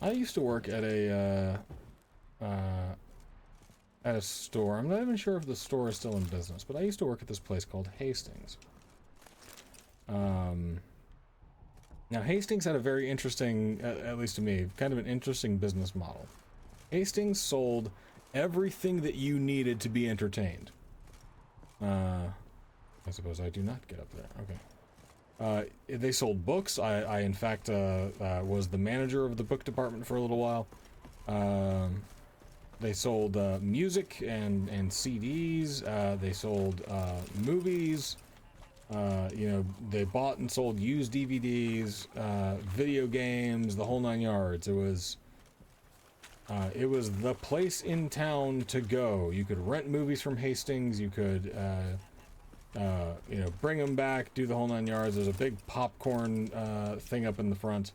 I used to work at a store. I'm not even sure if the store is still in business, but I used to work at this place called Hastings. Now Hastings had a very interesting, at least to me, kind of an interesting business model. Hastings sold everything that you needed to be entertained. I suppose I do not get up there. Okay. They sold books. I in fact, was the manager of the book department for a little while. They sold music and CDs. They sold movies. You know, they bought and sold used DVDs, video games, the whole 9 yards. It was the place in town to go. You could rent movies from Hastings. You could, you know, bring them back, do the whole 9 yards. There's a big popcorn thing up in the front.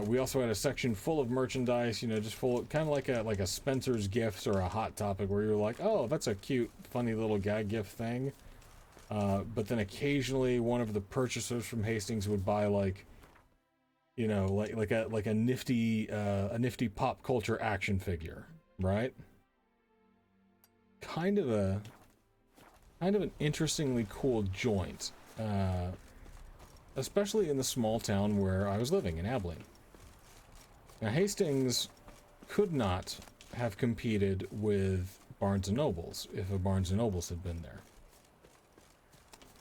We also had a section full of merchandise, you know, just full of, kind of like a Spencer's Gifts or a Hot Topic, where you're like, oh, that's a cute, funny little gag gift thing. But then occasionally one of the purchasers from Hastings would buy, like, you know, like a nifty pop culture action figure, right? Kind of an interestingly cool joint, especially in the small town where I was living in Abilene. Now Hastings could not have competed with Barnes & Nobles if a Barnes & Nobles had been there.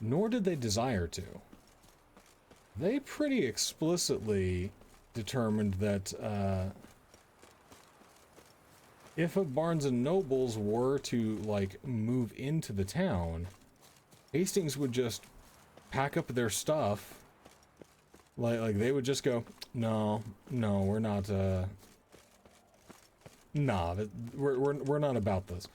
nor did they desire to. They pretty explicitly determined that if a Barnes & Nobles were to, like, move into the town, Hastings would just pack up their stuff. Like they would just go, no, we're not, nah, we're not about this.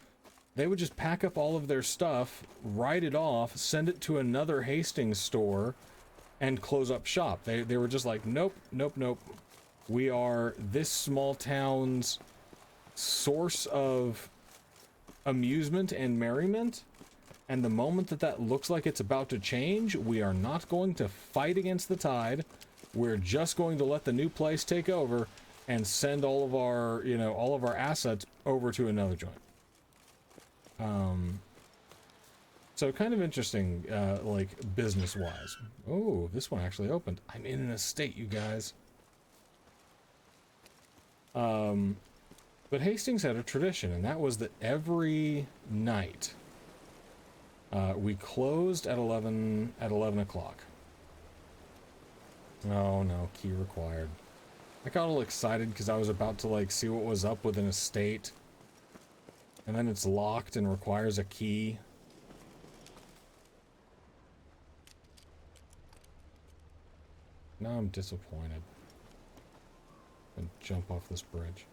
They would just pack up all of their stuff, write it off, send it to another Hastings store, and close up shop. They were just like, nope. We are this small town's source of amusement and merriment, and the moment that looks like it's about to change, we are not going to fight against the tide. We're just going to let the new place take over and send all of our, all of our assets over to another joint. So kind of interesting, like, business-wise. Oh, this one actually opened. I'm in an estate, you guys. But Hastings had a tradition, and that was that every night, we closed at 11 o'clock. Oh no, key required. I got all excited because I was about to, like, see what was up with an estate. And then it's locked and requires a key. Now I'm disappointed. And jump off this bridge.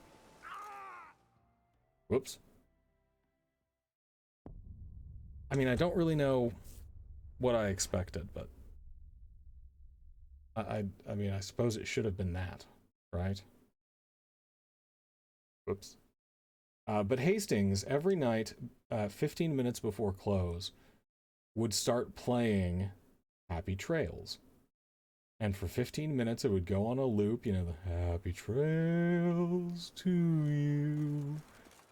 Whoops. I mean, I don't really know what I expected, but I mean, I suppose it should have been that, right? Whoops. But Hastings, every night, 15 minutes before close, would start playing Happy Trails. And for 15 minutes, it would go on a loop, the Happy Trails to you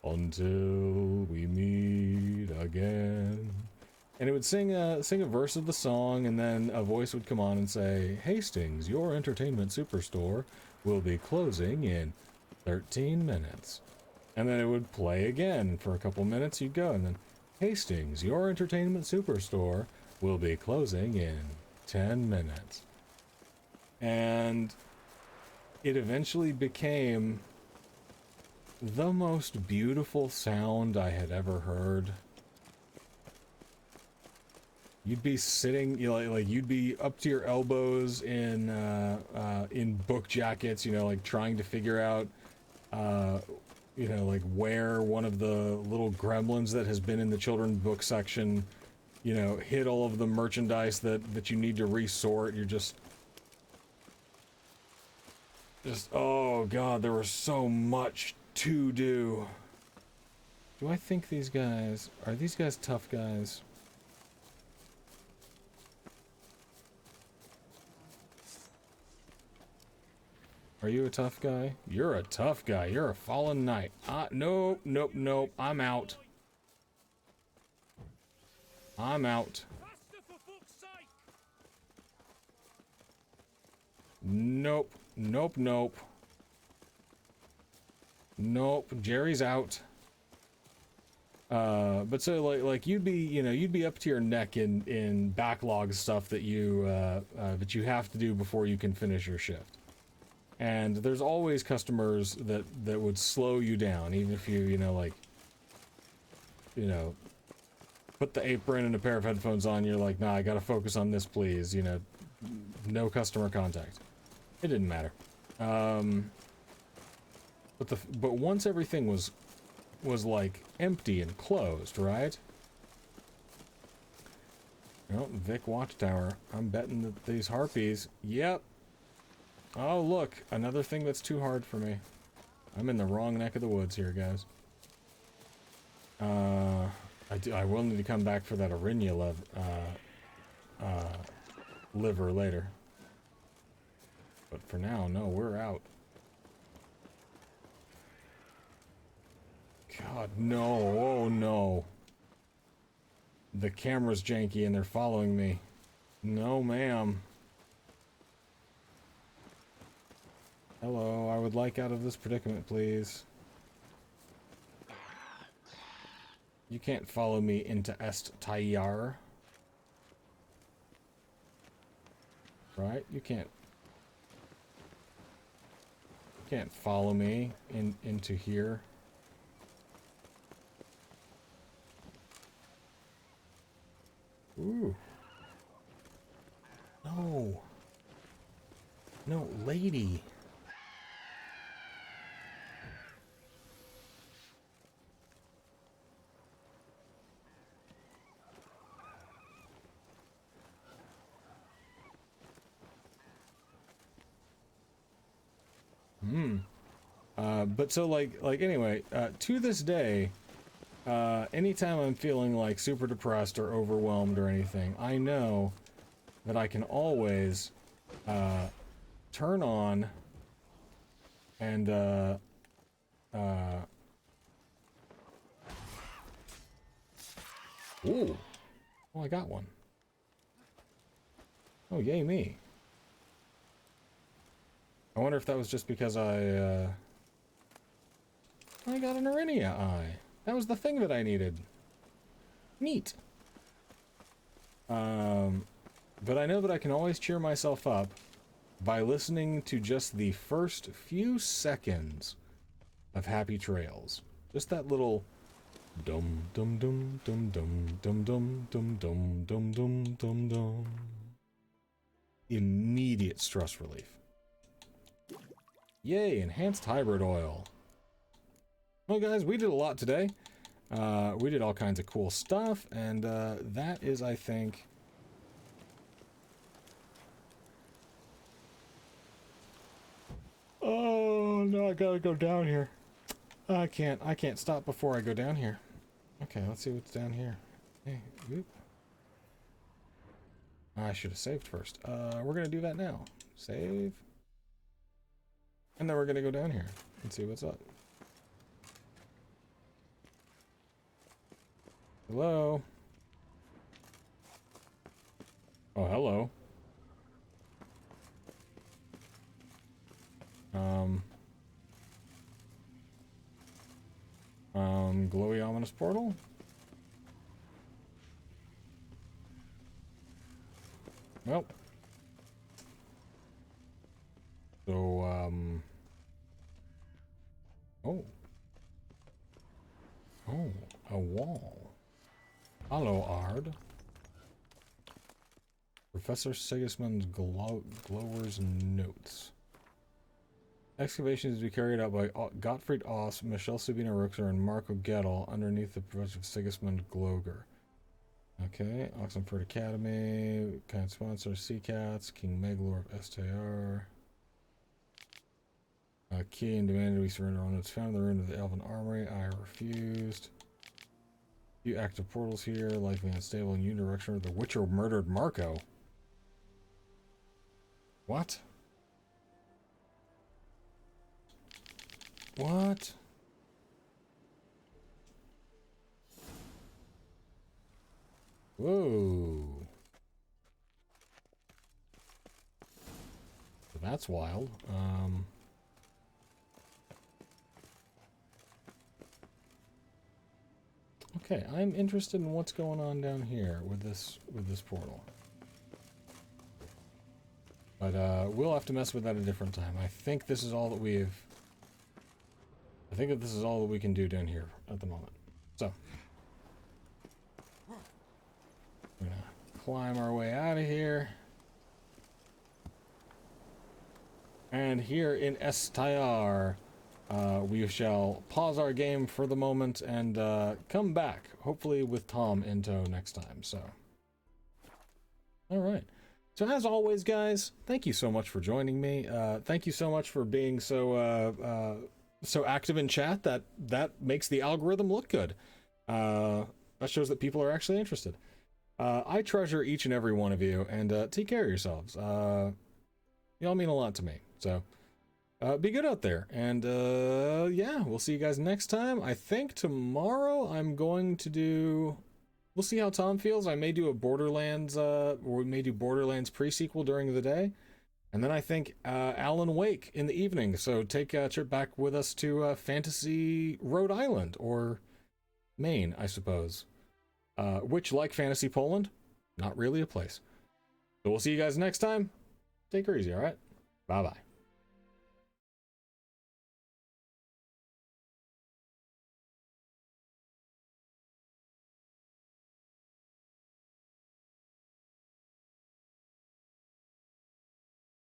until we meet again. And it would sing a verse of the song, and then a voice would come on and say, Hastings, your entertainment superstore will be closing in 13 minutes. And then it would play again. For a couple minutes, you'd go, and then, Hastings, your entertainment superstore will be closing in 10 minutes. And it eventually became the most beautiful sound I had ever heard. You'd be sitting, like you'd be up to your elbows in book jackets, like trying to figure out, like where one of the little gremlins that has been in the children's book section, hit all of the merchandise that you need to resort. You're just, oh god, there was so much to do. Do I think are these guys tough guys? Are you a tough guy? You're a tough guy. You're a fallen knight. Nope. I'm out. I'm out. Nope. Jerry's out. But so like you'd be up to your neck in backlog stuff that you have to do before you can finish your shift. And there's always customers that would slow you down, even if you put the apron and a pair of headphones on. You're like, nah, I gotta focus on this, please. No customer contact. It didn't matter. But once everything was like empty and closed, right? Oh, Vic Watchtower. I'm betting that these harpies. Yep. Oh, look, another thing that's too hard for me. I'm in the wrong neck of the woods here, guys. I will need to come back for that Arinya liver later. But for now, no, we're out. God, no, oh no. The camera's janky and they're following me. No, ma'am. Hello, I would like out of this predicament, please. You can't follow me into Est Tayyar. right? You can't follow me into here. Ooh. No. No, lady. But so like anyway, to this day, anytime I'm feeling like super depressed or overwhelmed or anything, I know that I can always turn on and ooh, well, I got one. Oh, yay me. I wonder if that was just because I got an Arinia eye. That was the thing that I needed. Neat. But I know that I can always cheer myself up by listening to just the first few seconds of Happy Trails. Just that little dum dum dum dum dum dum dum dum dum dum dum dum dum. Immediate stress relief. Yay, enhanced hybrid oil. Well, guys, we did a lot today. We did all kinds of cool stuff, and that is, I think... Oh, no, I gotta go down here. I can't stop before I go down here. Okay, let's see what's down here. Hey, whoop. I should have saved first. We're gonna do that now. Save. And then we're gonna go down here and see what's up. Hello? Oh, hello. Glowy ominous portal? Well. So, oh. Oh, a wall. Hello, Ard. Professor Sigismund Glower's notes. Excavations to be carried out by Gottfried Oss, Michelle Sabina Ruxer, and Marco Gettel underneath the professor of Sigismund Gloger. Okay, Oxenford Academy, kind sponsor, Sea Cats, King Megalor of STR. Key and demanded we surrender all notes found in the ruin of the Elven Armory. I refused. Few active portals here, likely unstable in unidirectional. The Witcher murdered Marco. What? What? Whoa. So that's wild. Okay, I'm interested in what's going on down here with this portal. But we'll have to mess with that a different time. I think this is all that we can do down here at the moment. So we're gonna climb our way out of here. And here in Estayar, we shall pause our game for the moment and come back, hopefully with Tom in tow next time. So, all right. So as always, guys, thank you so much for joining me. Thank you so much for being so active in chat. That makes the algorithm look good. That shows that people are actually interested. I treasure each and every one of you, and take care of yourselves. Y'all mean a lot to me. So be good out there, and yeah, we'll see you guys next time. I think tomorrow I'm going to do... We'll see how Tom feels. I may do a Borderlands, or we may do Borderlands pre-sequel during the day. And then I think Alan Wake in the evening. So take a trip back with us to Fantasy Rhode Island, or Maine, I suppose. Which, like Fantasy Poland, not really a place. So we'll see you guys next time. Take her easy, all right? Bye-bye.